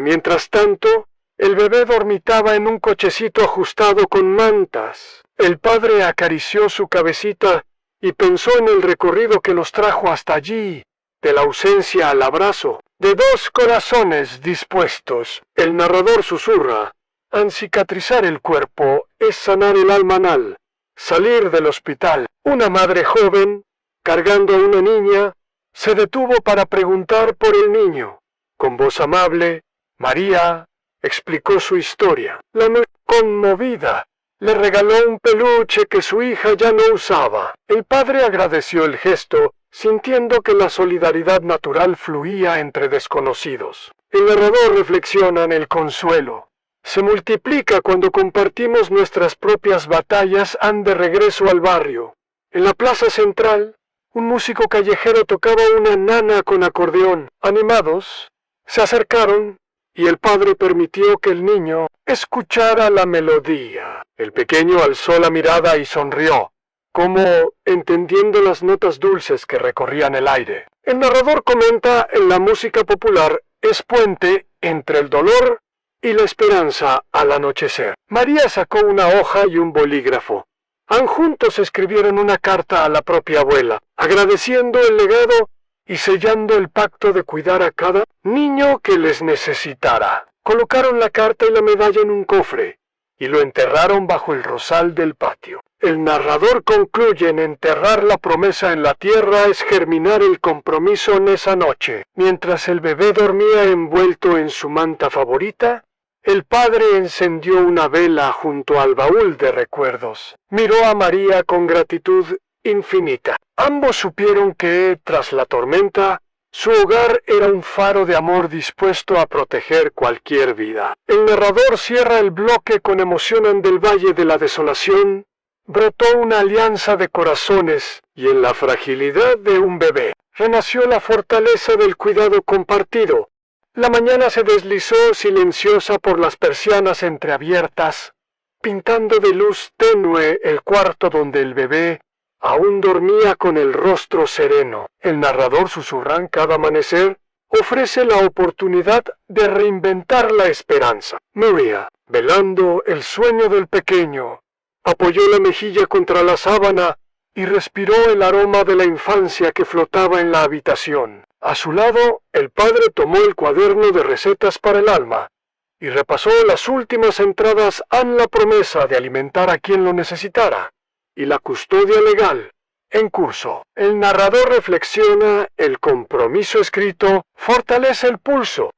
Mientras tanto, el bebé dormitaba en un cochecito ajustado con mantas. El padre acarició su cabecita y pensó en el recorrido que los trajo hasta allí, de la ausencia al abrazo, de dos corazones dispuestos. El narrador susurra: cicatrizar el cuerpo es sanar el alma anal. Salir del hospital. Una madre joven, cargando a una niña, se detuvo para preguntar por el niño. Con voz amable, María explicó su historia. La mujer, conmovida, le regaló un peluche que su hija ya no usaba. El padre agradeció el gesto, sintiendo que la solidaridad natural fluía entre desconocidos. El narrador reflexiona en el consuelo. Se multiplica cuando compartimos nuestras propias batallas de regreso al barrio. En la plaza central, un músico callejero tocaba una nana con acordeón. Animados, se acercaron y el padre permitió que el niño escuchara la melodía. El pequeño alzó la mirada y sonrió, como entendiendo las notas dulces que recorrían el aire. El narrador comenta: en la música popular es puente entre el dolor y la esperanza al anochecer. María sacó una hoja y un bolígrafo. Juntos escribieron una carta a la propia abuela, agradeciendo el legado y sellando el pacto de cuidar a cada niño que les necesitara. Colocaron la carta y la medalla en un cofre y lo enterraron bajo el rosal del patio. El narrador concluye: en enterrar la promesa en la tierra es germinar el compromiso en esa noche. Mientras el bebé dormía envuelto en su manta favorita, el padre encendió una vela junto al baúl de recuerdos. Miró a María con gratitud infinita. Ambos supieron que, tras la tormenta, su hogar era un faro de amor dispuesto a proteger cualquier vida. El narrador cierra el bloque con emoción. Del valle de la desolación brotó una alianza de corazones, y en la fragilidad de un bebé renació la fortaleza del cuidado compartido. La mañana se deslizó silenciosa por las persianas entreabiertas, pintando de luz tenue el cuarto donde el bebé aún dormía con el rostro sereno. El narrador susurra: cada amanecer ofrece la oportunidad de reinventar la esperanza. María, velando el sueño del pequeño, apoyó la mejilla contra la sábana y respiró el aroma de la infancia que flotaba en la habitación. A su lado, el padre tomó el cuaderno de recetas para el alma y repasó las últimas entradas en la promesa de alimentar a quien lo necesitara y la custodia legal en curso. El narrador reflexiona: el compromiso escrito fortalece el pulso,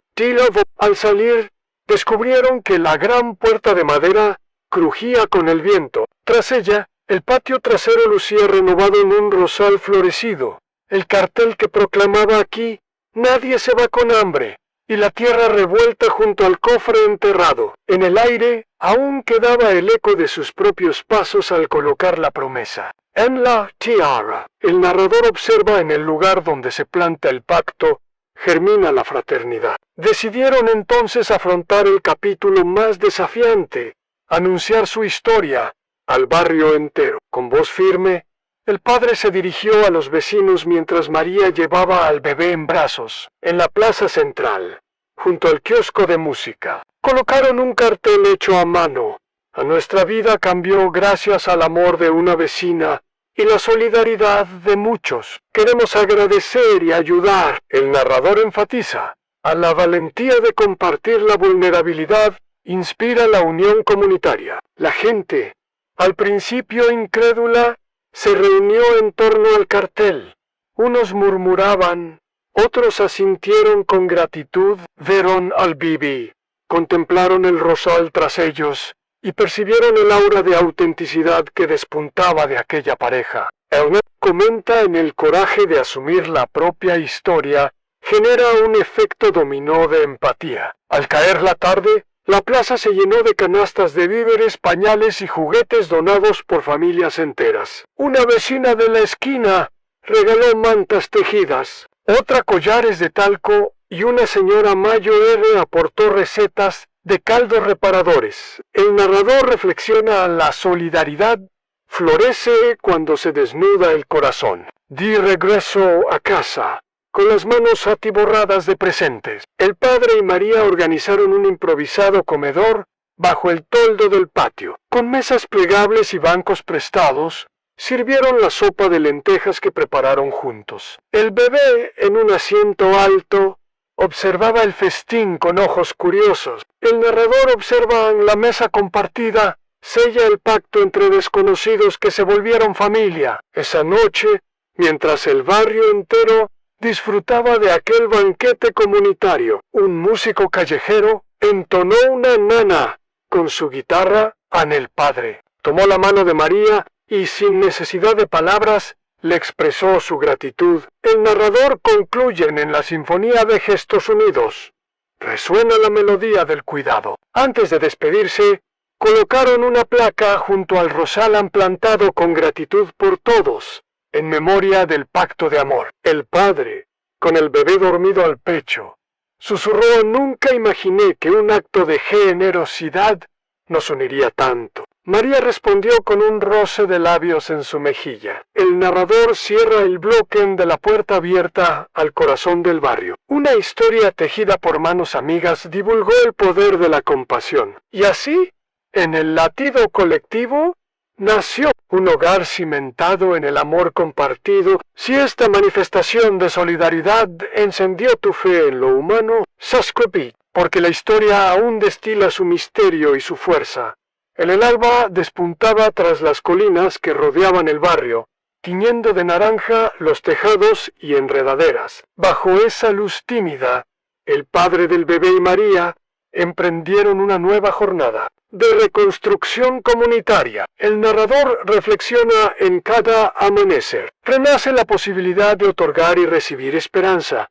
Al salir, descubrieron que la gran puerta de madera crujía con el viento. Tras ella, el patio trasero lucía renovado en un rosal florecido. El cartel que proclamaba aquí: "Nadie se va con hambre", y la tierra revuelta junto al cofre enterrado. En el aire aún quedaba el eco de sus propios pasos al colocar la promesa. En la tiara, el narrador observa en el lugar donde se planta el pacto, germina la fraternidad. Decidieron entonces afrontar el capítulo más desafiante, anunciar su historia al barrio entero. Con voz firme, el padre se dirigió a los vecinos mientras María llevaba al bebé en brazos. En la plaza central, junto al kiosco de música, colocaron un cartel hecho a mano. "A nuestra vida cambió gracias al amor de una vecina y la solidaridad de muchos. Queremos agradecer y ayudar". El narrador enfatiza: "A la valentía de compartir la vulnerabilidad inspira la unión comunitaria". La gente, al principio incrédula, se reunió en torno al cartel. Unos murmuraban, otros asintieron con gratitud. Vieron al Bibi, contemplaron el rosal tras ellos y percibieron el aura de autenticidad que despuntaba de aquella pareja. Ernest comenta: en el coraje de asumir la propia historia genera un efecto dominó de empatía. Al caer la tarde, la plaza se llenó de canastas de víveres, pañales y juguetes donados por familias enteras. Una vecina de la esquina regaló mantas tejidas, otra collares de talco, y una señora Mayo R aportó recetas de caldos reparadores. El narrador reflexiona: la solidaridad florece cuando se desnuda el corazón. Di regreso a casa, con las manos atiborradas de presentes. El padre y María organizaron un improvisado comedor bajo el toldo del patio. Con mesas plegables y bancos prestados, sirvieron la sopa de lentejas que prepararon juntos. El bebé, en un asiento alto, observaba el festín con ojos curiosos. El narrador observa en la mesa compartida, sella el pacto entre desconocidos que se volvieron familia. Esa noche, mientras el barrio entero disfrutaba de aquel banquete comunitario, un músico callejero entonó una nana con su guitarra en el padre. Tomó la mano de María y, sin necesidad de palabras, le expresó su gratitud. El narrador concluye en la sinfonía de gestos unidos. Resuena la melodía del cuidado. Antes de despedirse, colocaron una placa junto al rosal plantado con gratitud por todos, en memoria del pacto de amor. El padre, con el bebé dormido al pecho, susurró: "Nunca imaginé que un acto de generosidad nos uniría tanto". María respondió con un roce de labios en su mejilla. El narrador cierra el bloque de la puerta abierta al corazón del barrio. Una historia tejida por manos amigas divulgó el poder de la compasión. Y así, en el latido colectivo, nació un hogar cimentado en el amor compartido. Si esta manifestación de solidaridad encendió tu fe en lo humano, suscribí, porque la historia aún destila su misterio y su fuerza. El alba despuntaba tras las colinas que rodeaban el barrio, tiñendo de naranja los tejados y enredaderas. Bajo esa luz tímida, el padre del bebé y María emprendieron una nueva jornada de reconstrucción comunitaria. El narrador reflexiona: en cada amanecer renace la posibilidad de otorgar y recibir esperanza.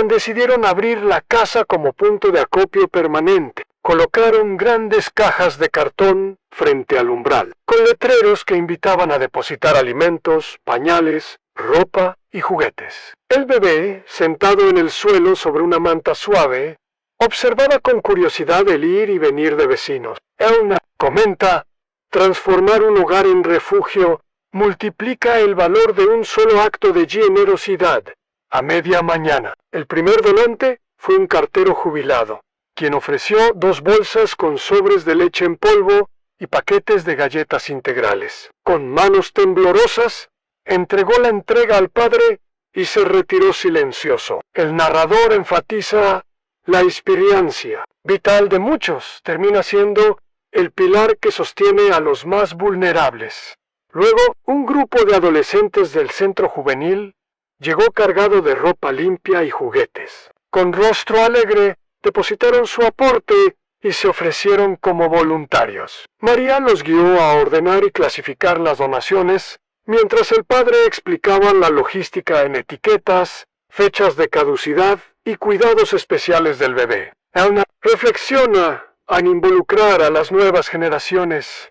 Decidieron abrir la casa como punto de acopio permanente. Colocaron grandes cajas de cartón frente al umbral, con letreros que invitaban a depositar alimentos, pañales, ropa y juguetes. El bebé, sentado en el suelo sobre una manta suave, observaba con curiosidad el ir y venir de vecinos. Elna comenta: transformar un hogar en refugio multiplica el valor de un solo acto de generosidad. A media mañana, el primer donante fue un cartero jubilado, quien ofreció 2 bolsas con sobres de leche en polvo y paquetes de galletas integrales. Con manos temblorosas, entregó la entrega al padre y se retiró silencioso. El narrador enfatiza: la experiencia vital de muchos termina siendo el pilar que sostiene a los más vulnerables. Luego, un grupo de adolescentes del centro juvenil llegó cargado de ropa limpia y juguetes. Con rostro alegre, depositaron su aporte y se ofrecieron como voluntarios. María los guió a ordenar y clasificar las donaciones, mientras el padre explicaba la logística en etiquetas, fechas de caducidad y cuidados especiales del bebé. Elna reflexiona en involucrar a las nuevas generaciones.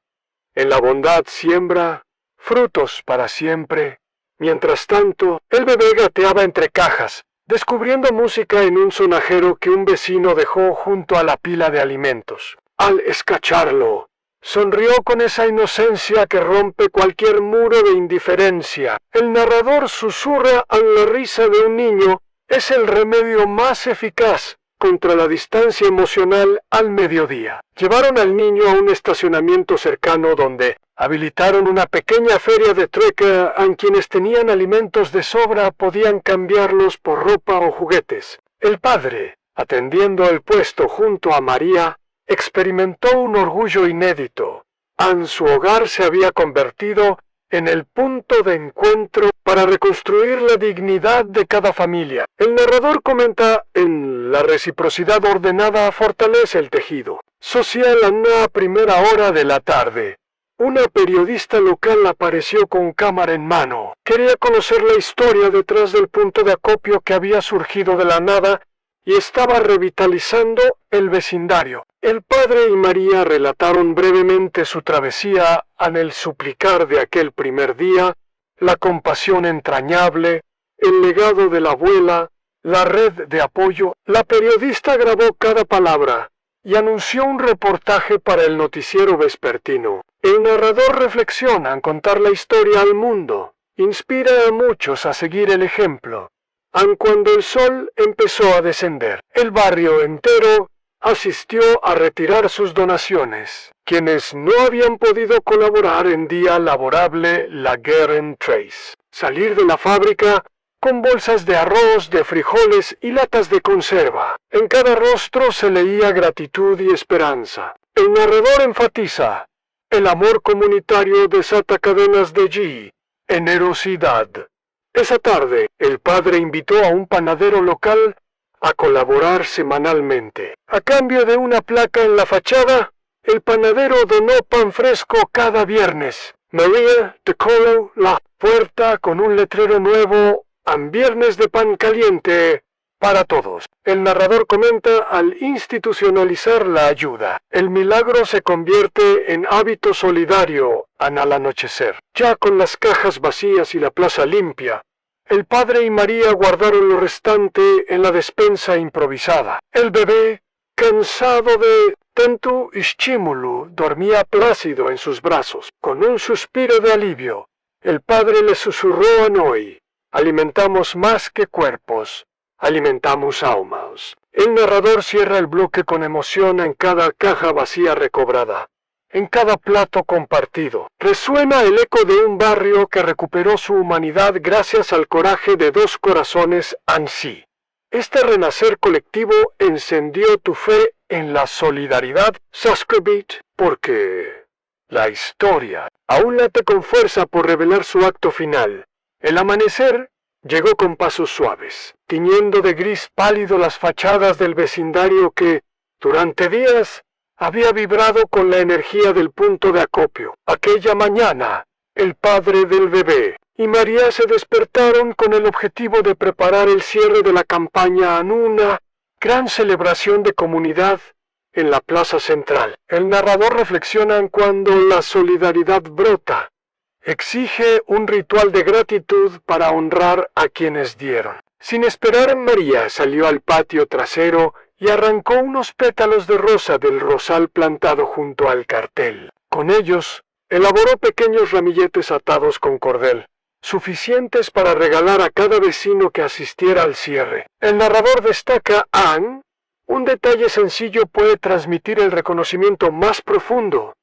En la bondad siembra frutos para siempre. Mientras tanto, el bebé gateaba entre cajas, descubriendo música en un sonajero que un vecino dejó junto a la pila de alimentos. Al escacharlo, sonrió con esa inocencia que rompe cualquier muro de indiferencia. El narrador susurra a la risa de un niño es el remedio más eficaz contra la distancia emocional al mediodía. Llevaron al niño a un estacionamiento cercano donde habilitaron una pequeña feria de trueque en quienes tenían alimentos de sobra podían cambiarlos por ropa o juguetes. El padre, atendiendo el puesto junto a María, experimentó un orgullo inédito. Su hogar se había convertido en el punto de encuentro para reconstruir la dignidad de cada familia. El narrador comenta en la reciprocidad ordenada fortalece el tejido social. A una primera hora de la tarde, una periodista local apareció con cámara en mano. Quería conocer la historia detrás del punto de acopio que había surgido de la nada y estaba revitalizando el vecindario. El padre y María relataron brevemente su travesía en el suplicar de aquel primer día, la compasión entrañable, el legado de la abuela, la red de apoyo. La periodista grabó cada palabra y anunció un reportaje para el noticiero vespertino. El narrador reflexiona en contar la historia al mundo, inspira a muchos a seguir el ejemplo. Aun cuando el sol empezó a descender, el barrio entero asistió a retirar sus donaciones. Quienes no habían podido colaborar en día laborable, la Guerin Trace. Salir de la fábrica con bolsas de arroz, de frijoles y latas de conserva. En cada rostro se leía gratitud y esperanza. El narrador enfatiza: el amor comunitario desata cadenas de generosidad. Esa tarde, el padre invitó a un panadero local a colaborar semanalmente. A cambio de una placa en la fachada, el panadero donó pan fresco cada viernes. María decoró la puerta con un letrero nuevo: en viernes de pan caliente para todos. El narrador comenta: al institucionalizar la ayuda, el milagro se convierte en hábito solidario al anochecer. Ya con las cajas vacías y la plaza limpia, el padre y María guardaron lo restante en la despensa improvisada. El bebé, cansado de tanto estímulo, dormía plácido en sus brazos. Con un suspiro de alivio, el padre le susurró a Noé: alimentamos más que cuerpos, alimentamos almas. El narrador cierra el bloque con emoción en cada caja vacía recobrada. En cada plato compartido, resuena el eco de un barrio que recuperó su humanidad gracias al coraje de dos corazones ansí. Este renacer colectivo encendió tu fe en la solidaridad, Suscribit, porque la historia aún late con fuerza por revelar su acto final. El amanecer llegó con pasos suaves, tiñendo de gris pálido las fachadas del vecindario que, durante días, había vibrado con la energía del punto de acopio. Aquella mañana, el padre del bebé y María se despertaron con el objetivo de preparar el cierre de la campaña en una gran celebración de comunidad en la plaza central. El narrador reflexiona en cuando la solidaridad brota. Exige un ritual de gratitud para honrar a quienes dieron. Sin esperar, María salió al patio trasero y arrancó unos pétalos de rosa del rosal plantado junto al cartel. Con ellos, elaboró pequeños ramilletes atados con cordel, suficientes para regalar a cada vecino que asistiera al cierre. El narrador destaca: un detalle sencillo puede transmitir el reconocimiento más profundo.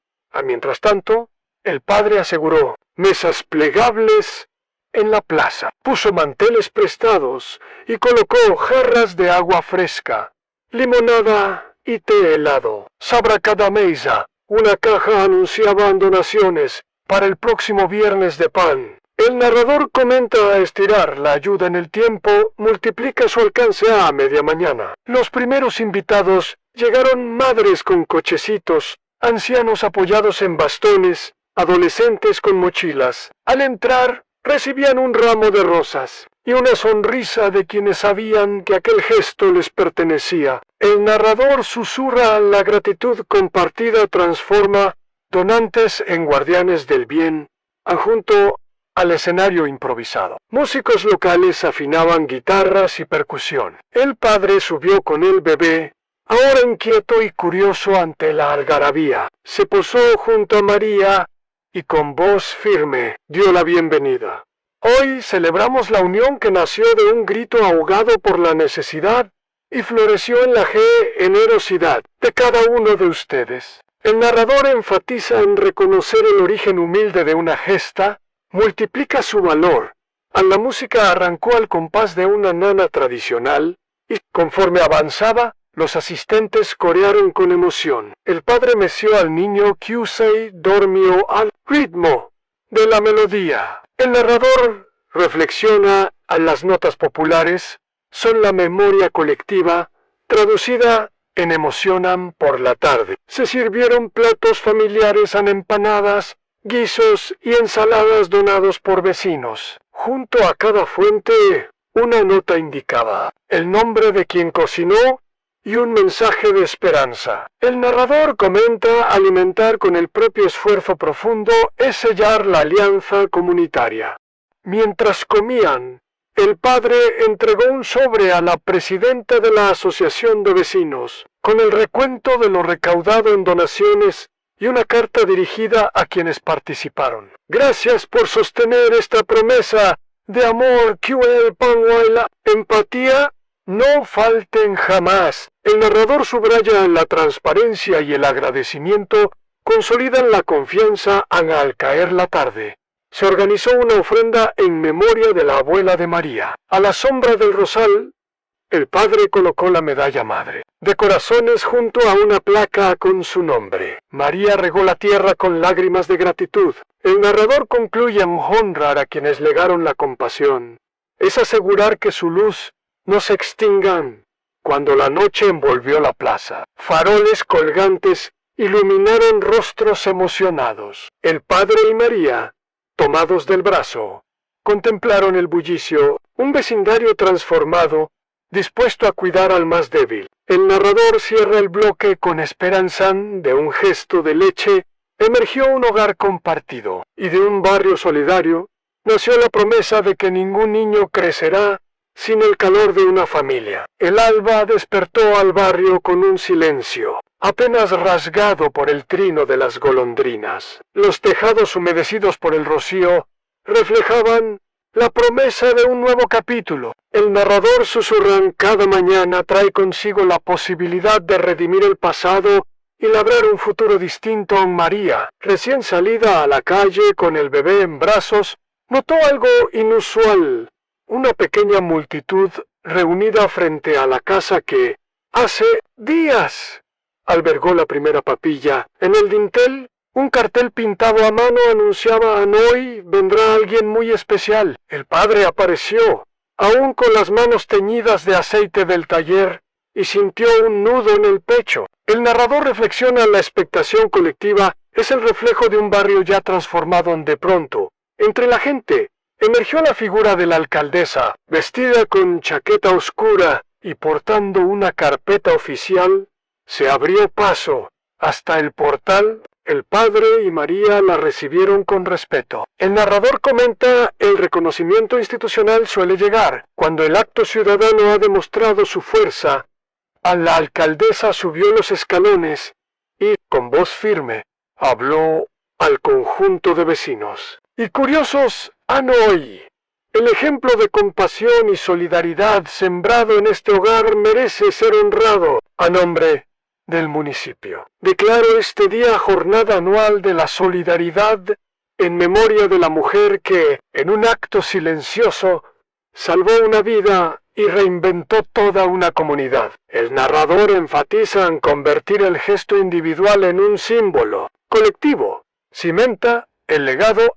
Mientras tanto, el padre aseguró: mesas plegables en la plaza. Puso manteles prestados y colocó jarras de agua fresca, limonada y té helado. Sobre cada mesa, una caja anunciaba donaciones para el próximo viernes de pan. El narrador comenta a estirar la ayuda en el tiempo, multiplica su alcance a media mañana. Los primeros invitados llegaron madres con cochecitos, ancianos apoyados en bastones, adolescentes con mochilas. Al entrar, recibían un ramo de rosas y una sonrisa de quienes sabían que aquel gesto les pertenecía. El narrador susurra la gratitud compartida transforma donantes en guardianes del bien, adjunto al escenario improvisado. Músicos locales afinaban guitarras y percusión. El padre subió con el bebé, ahora inquieto y curioso ante la algarabía. Se posó junto a María y con voz firme dio la bienvenida. Hoy celebramos la unión que nació de un grito ahogado por la necesidad y floreció en la generosidad de cada uno de ustedes. El narrador enfatiza en reconocer el origen humilde de una gesta, multiplica su valor. La música arrancó al compás de una nana tradicional y, conforme avanzaba, los asistentes corearon con emoción. El padre meció al niño Kyusei dormió al ritmo de la melodía. El narrador reflexiona a las notas populares, son la memoria colectiva, traducida en emocionan por la tarde. Se sirvieron platos familiares en empanadas, guisos y ensaladas donados por vecinos. Junto a cada fuente, una nota indicaba el nombre de quien cocinó y un mensaje de esperanza. El narrador comenta alimentar con el propio esfuerzo profundo es sellar la alianza comunitaria. Mientras comían, el padre entregó un sobre a la presidenta de la asociación de vecinos, con el recuento de lo recaudado en donaciones y una carta dirigida a quienes participaron. Gracias por sostener esta promesa de amor que la empatía no falten jamás. El narrador subraya la transparencia y el agradecimiento consolidan la confianza al caer la tarde. Se organizó una ofrenda en memoria de la abuela de María. A la sombra del rosal, el padre colocó la medalla madre de corazones junto a una placa con su nombre. María regó la tierra con lágrimas de gratitud. El narrador concluye en honrar a quienes legaron la compasión. Es asegurar que su luz no se extingan. Cuando la noche envolvió la plaza, faroles colgantes iluminaron rostros emocionados. El padre y María, tomados del brazo, contemplaron el bullicio, un vecindario transformado, dispuesto a cuidar al más débil. El narrador cierra el bloque con esperanza de un gesto de leche, emergió un hogar compartido, y de un barrio solidario nació la promesa de que ningún niño crecerá sin el calor de una familia. El alba despertó al barrio con un silencio, apenas rasgado por el trino de las golondrinas. Los tejados humedecidos por el rocío reflejaban la promesa de un nuevo capítulo. El narrador susurran cada mañana trae consigo la posibilidad de redimir el pasado y labrar un futuro distinto en María. Recién salida a la calle con el bebé en brazos, notó algo inusual. Una pequeña multitud reunida frente a la casa que, hace días, albergó la primera papilla. En el dintel, un cartel pintado a mano anunciaba hoy vendrá alguien muy especial. El padre apareció, aún con las manos teñidas de aceite del taller, y sintió un nudo en el pecho. El narrador reflexiona la expectación colectiva es el reflejo de un barrio ya transformado en de pronto. Entre la gente, emergió la figura de la alcaldesa, vestida con chaqueta oscura y portando una carpeta oficial. Se abrió paso hasta el portal. El padre y María la recibieron con respeto. El narrador comenta el reconocimiento institucional suele llegar cuando el acto ciudadano ha demostrado su fuerza. La alcaldesa subió los escalones y, con voz firme, habló al conjunto de vecinos. Y curiosos, hoy. El ejemplo de compasión y solidaridad sembrado en este hogar merece ser honrado a nombre del municipio. Declaro este día jornada anual de la solidaridad en memoria de la mujer que, en un acto silencioso, salvó una vida y reinventó toda una comunidad. El narrador enfatiza en convertir el gesto individual en un símbolo colectivo. Cimenta el legado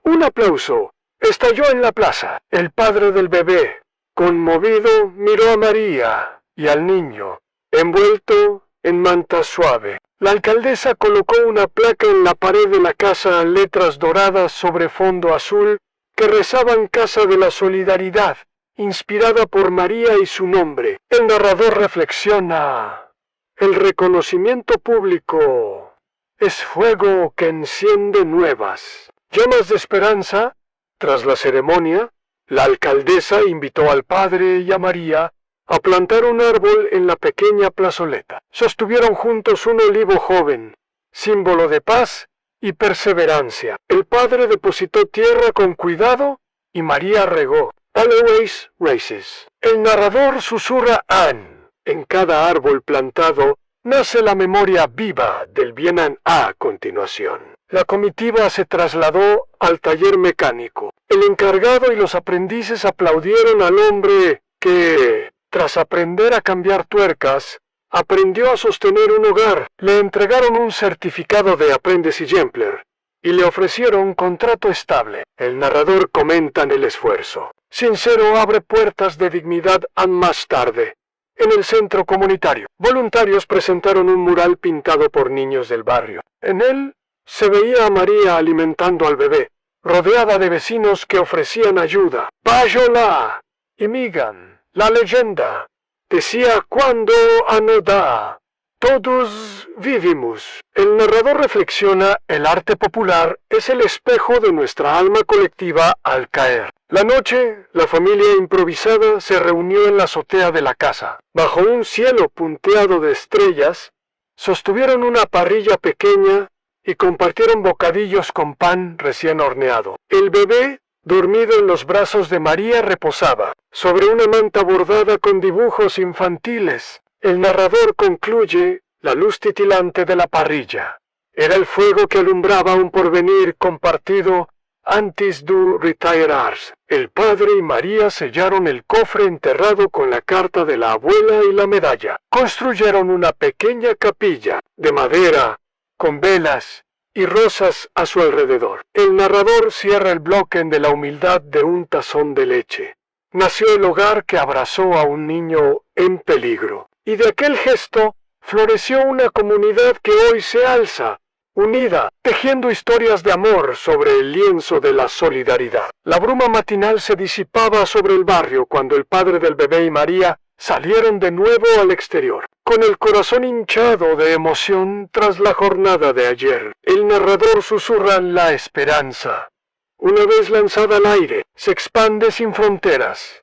Un aplauso estalló en la plaza. El padre del bebé, conmovido, miró a María y al niño, envuelto en manta suave. La alcaldesa colocó una placa en la pared de la casa en letras doradas sobre fondo azul que rezaban Casa de la Solidaridad, inspirada por María y su nombre. El narrador reflexiona: el reconocimiento público es fuego que enciende nuevas llamas de esperanza. Tras la ceremonia, la alcaldesa invitó al padre y a María a plantar un árbol en la pequeña plazoleta. Sostuvieron juntos un olivo joven, símbolo de paz y perseverancia. El padre depositó tierra con cuidado y María regó. Always raises. El narrador susurra An. En cada árbol plantado nace la memoria viva del bien a continuación. La comitiva se trasladó al taller mecánico. El encargado y los aprendices aplaudieron al hombre que, tras aprender a cambiar tuercas, aprendió a sostener un hogar. Le entregaron un certificado de aprendiz ejemplar y le ofrecieron un contrato estable. El narrador comenta en el esfuerzo. Sincero abre puertas de dignidad más tarde. En el centro comunitario, voluntarios presentaron un mural pintado por niños del barrio. En él se veía a María alimentando al bebé, rodeada de vecinos que ofrecían ayuda. Payola y Migan, la leyenda, decía cuando anoda. Todos vivimos. El narrador reflexiona: el arte popular es el espejo de nuestra alma colectiva al caer. La noche, la familia improvisada se reunió en la azotea de la casa. Bajo un cielo punteado de estrellas, sostuvieron una parrilla pequeña y compartieron bocadillos con pan recién horneado. El bebé, dormido en los brazos de María, reposaba sobre una manta bordada con dibujos infantiles. El narrador concluye: la luz titilante de la parrilla era el fuego que alumbraba un porvenir compartido antes de retirarse. El padre y María sellaron el cofre enterrado con la carta de la abuela y la medalla. Construyeron una pequeña capilla de madera con velas y rosas a su alrededor. El narrador cierra el bloque de la humildad de un tazón de leche. Nació el hogar que abrazó a un niño en peligro. Y de aquel gesto floreció una comunidad que hoy se alza, unida, tejiendo historias de amor sobre el lienzo de la solidaridad. La bruma matinal se disipaba sobre el barrio cuando el padre del bebé y María salieron de nuevo al exterior. Con el corazón hinchado de emoción tras la jornada de ayer, el narrador susurra: la esperanza, una vez lanzada al aire, se expande sin fronteras.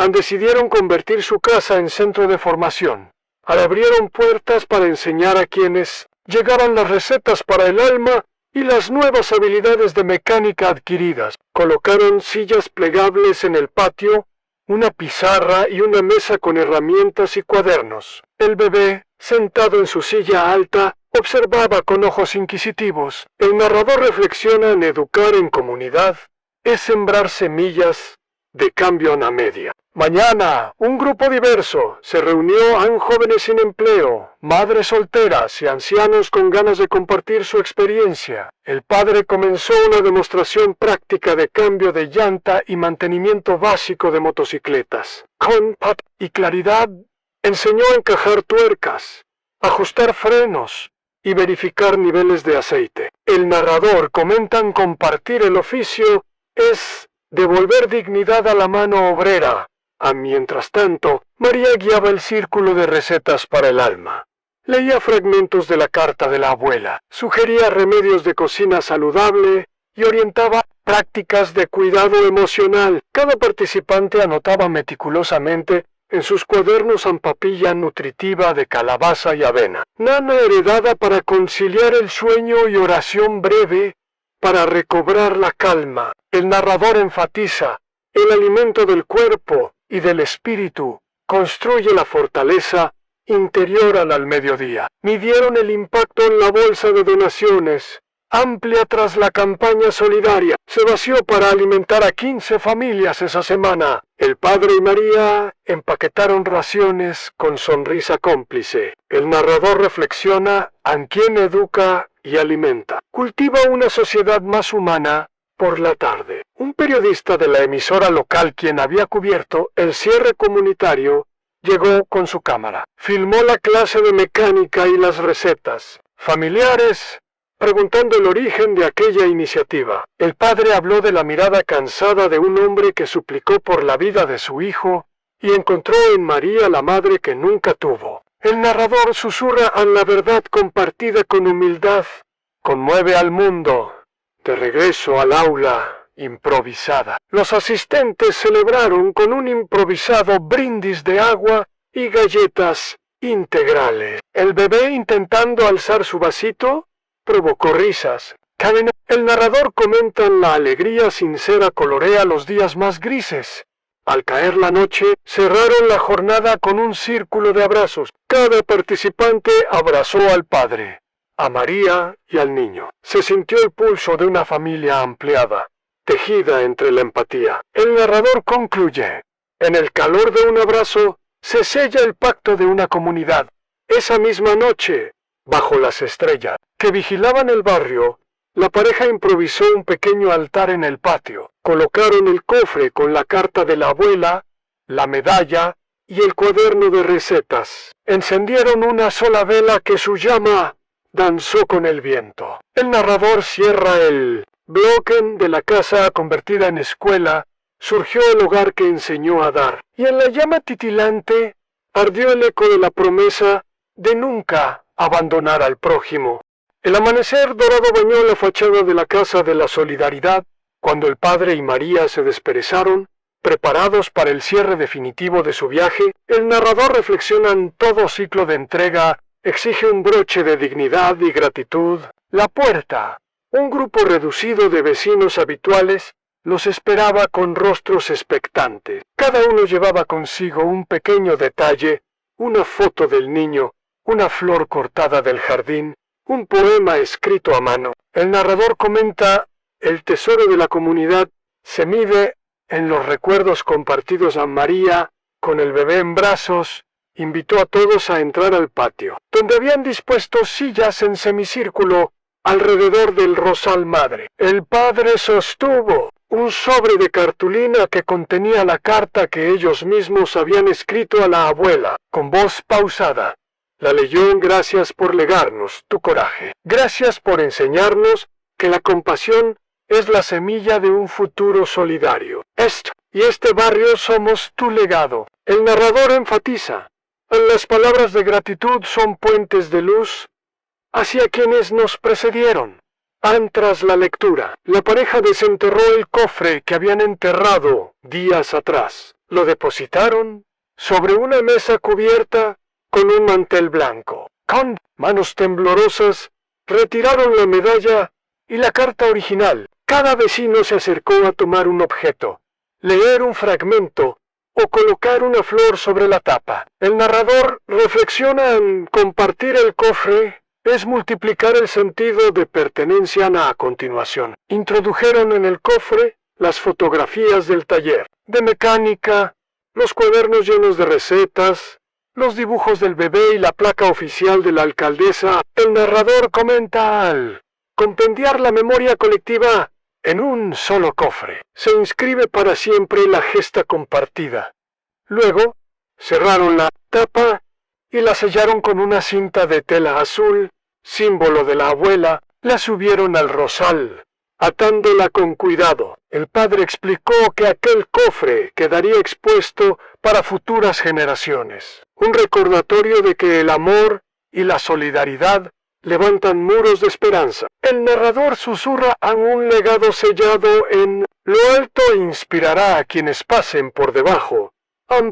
Decidieron convertir su casa en centro de formación. Abrieron puertas para enseñar a quienes llegaban las recetas para el alma y las nuevas habilidades de mecánica adquiridas. Colocaron sillas plegables en el patio, una pizarra y una mesa con herramientas y cuadernos. El bebé, sentado en su silla alta, observaba con ojos inquisitivos. El narrador reflexiona: en educar en comunidad es sembrar semillas de cambio a media. Mañana, un grupo diverso se reunió a jóvenes sin empleo, madres solteras y ancianos con ganas de compartir su experiencia. El padre comenzó una demostración práctica de cambio de llanta y mantenimiento básico de motocicletas. Con pat y claridad enseñó a encajar tuercas, ajustar frenos y verificar niveles de aceite. El narrador comenta: compartir el oficio es devolver dignidad a la mano obrera. Mientras tanto, María guiaba el círculo de recetas para el alma. Leía fragmentos de la carta de la abuela, sugería remedios de cocina saludable y orientaba prácticas de cuidado emocional. Cada participante anotaba meticulosamente en sus cuadernos papilla nutritiva de calabaza y avena, nana heredada para conciliar el sueño y oración breve para recobrar la calma. El narrador enfatiza: el alimento del cuerpo y del espíritu construye la fortaleza interior al mediodía. Midieron el impacto en la bolsa de donaciones, amplia tras la campaña solidaria. Se vació para alimentar a 15 familias esa semana. El padre y María empaquetaron raciones con sonrisa cómplice. El narrador reflexiona: ¿a quién educa y alimenta? Cultiva una sociedad más humana Por la tarde, un periodista de la emisora local, quien había cubierto el cierre comunitario, llegó con su cámara. Filmó la clase de mecánica y las recetas. Familiares, preguntando el origen de aquella iniciativa. El padre habló de la mirada cansada de un hombre que suplicó por la vida de su hijo y encontró en María la madre que nunca tuvo. El narrador susurra a la verdad compartida con humildad. Conmueve al mundo. De regreso al aula improvisada. Los asistentes celebraron con un improvisado brindis de agua y galletas integrales. El bebé, intentando alzar su vasito, provocó risas. El narrador comenta: la alegría sincera colorea los días más grises. Al caer la noche, cerraron la jornada con un círculo de abrazos. Cada participante abrazó al padre, a María y al niño. Se sintió el pulso de una familia ampliada, tejida entre la empatía. El narrador concluye: en el calor de un abrazo se sella el pacto de una comunidad. Esa misma noche, bajo las estrellas que vigilaban el barrio, la pareja improvisó un pequeño altar en el patio. Colocaron el cofre con la carta de la abuela, la medalla y el cuaderno de recetas. Encendieron una sola vela que su llama danzó con el viento. El narrador cierra el bloque de la casa convertida en escuela. Surgió el hogar que enseñó a dar, y en la llama titilante ardió el eco de la promesa de nunca abandonar al prójimo. El amanecer dorado bañó la fachada de la Casa de la Solidaridad, cuando el padre y María se desperezaron, preparados para el cierre definitivo de su viaje. El narrador reflexiona: en todo ciclo de entrega exige un broche de dignidad y gratitud. La puerta, un grupo reducido de vecinos habituales, los esperaba con rostros expectantes. Cada uno llevaba consigo un pequeño detalle: una foto del niño, una flor cortada del jardín, un poema escrito a mano. El narrador comenta: el tesoro de la comunidad se mide en los recuerdos compartidos. A María, con el bebé en brazos, invitó a todos a entrar al patio, donde habían dispuesto sillas en semicírculo alrededor del rosal madre. El padre sostuvo un sobre de cartulina que contenía la carta que ellos mismos habían escrito a la abuela. Con voz pausada, la leyó: gracias por legarnos tu coraje. Gracias por enseñarnos que la compasión es la semilla de un futuro solidario. Esto y este barrio somos tu legado. El narrador enfatiza: las palabras de gratitud son puentes de luz hacia quienes nos precedieron. Tras la lectura, la pareja desenterró el cofre que habían enterrado días atrás. Lo depositaron sobre una mesa cubierta con un mantel blanco. Con manos temblorosas, retiraron la medalla y la carta original. Cada vecino se acercó a tomar un objeto, leer un fragmento o colocar una flor sobre la tapa. El narrador reflexiona: en compartir el cofre es multiplicar el sentido de pertenencia. A continuación, introdujeron en el cofre las fotografías del taller de mecánica, los cuadernos llenos de recetas, los dibujos del bebé y la placa oficial de la alcaldesa. El narrador comenta: al compendiar la memoria colectiva en un solo cofre, se inscribe para siempre la gesta compartida. Luego, cerraron la tapa y la sellaron con una cinta de tela azul, símbolo de la abuela. La subieron al rosal, atándola con cuidado. El padre explicó que aquel cofre quedaría expuesto para futuras generaciones. Un recordatorio de que el amor y la solidaridad levantan muros de esperanza. El narrador susurra: a un legado sellado en lo alto inspirará a quienes pasen por debajo.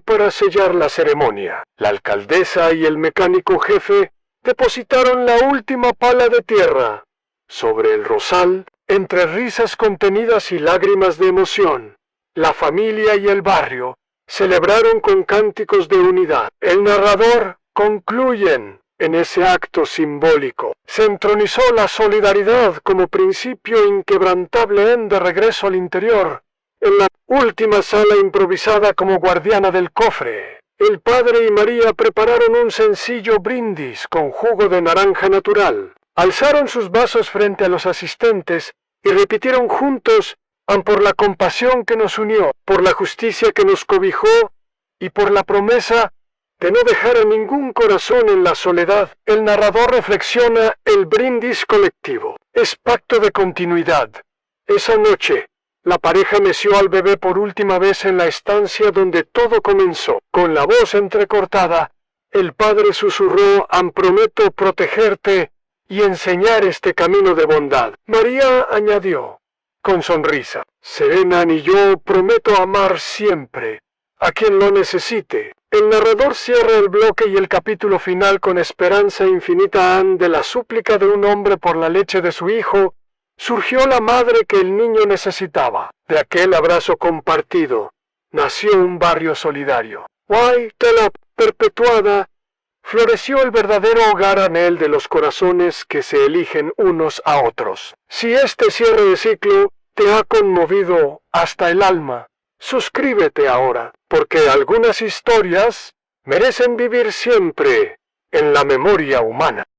Para sellar la ceremonia, la alcaldesa y el mecánico jefe depositaron la última pala de tierra sobre el rosal. Entre risas contenidas y lágrimas de emoción, la familia y el barrio celebraron con cánticos de unidad. El narrador concluyen: en ese acto simbólico se entronizó la solidaridad como principio inquebrantable. De regreso al interior, en la última sala improvisada como guardiana del cofre, el padre y María prepararon un sencillo brindis con jugo de naranja natural. Alzaron sus vasos frente a los asistentes y y repitieron juntos: por la compasión que nos unió, por la justicia que nos cobijó y por la promesa de no dejar a ningún corazón en la soledad. El narrador reflexiona: el brindis colectivo es pacto de continuidad. Esa noche, la pareja meció al bebé por última vez en la estancia donde todo comenzó. Con la voz entrecortada, el padre susurró: prometo protegerte y enseñar este camino de bondad. María añadió, con sonrisa: Serenan y yo prometo amar siempre a quien lo necesite. El narrador cierra el bloque y el capítulo final con esperanza infinita. De la súplica de un hombre por la leche de su hijo, surgió la madre que el niño necesitaba. De aquel abrazo compartido, nació un barrio solidario. Guay, de la perpetuada, floreció el verdadero hogar anhel de los corazones que se eligen unos a otros. Si este cierre de ciclo te ha conmovido hasta el alma, suscríbete ahora, porque algunas historias merecen vivir siempre en la memoria humana.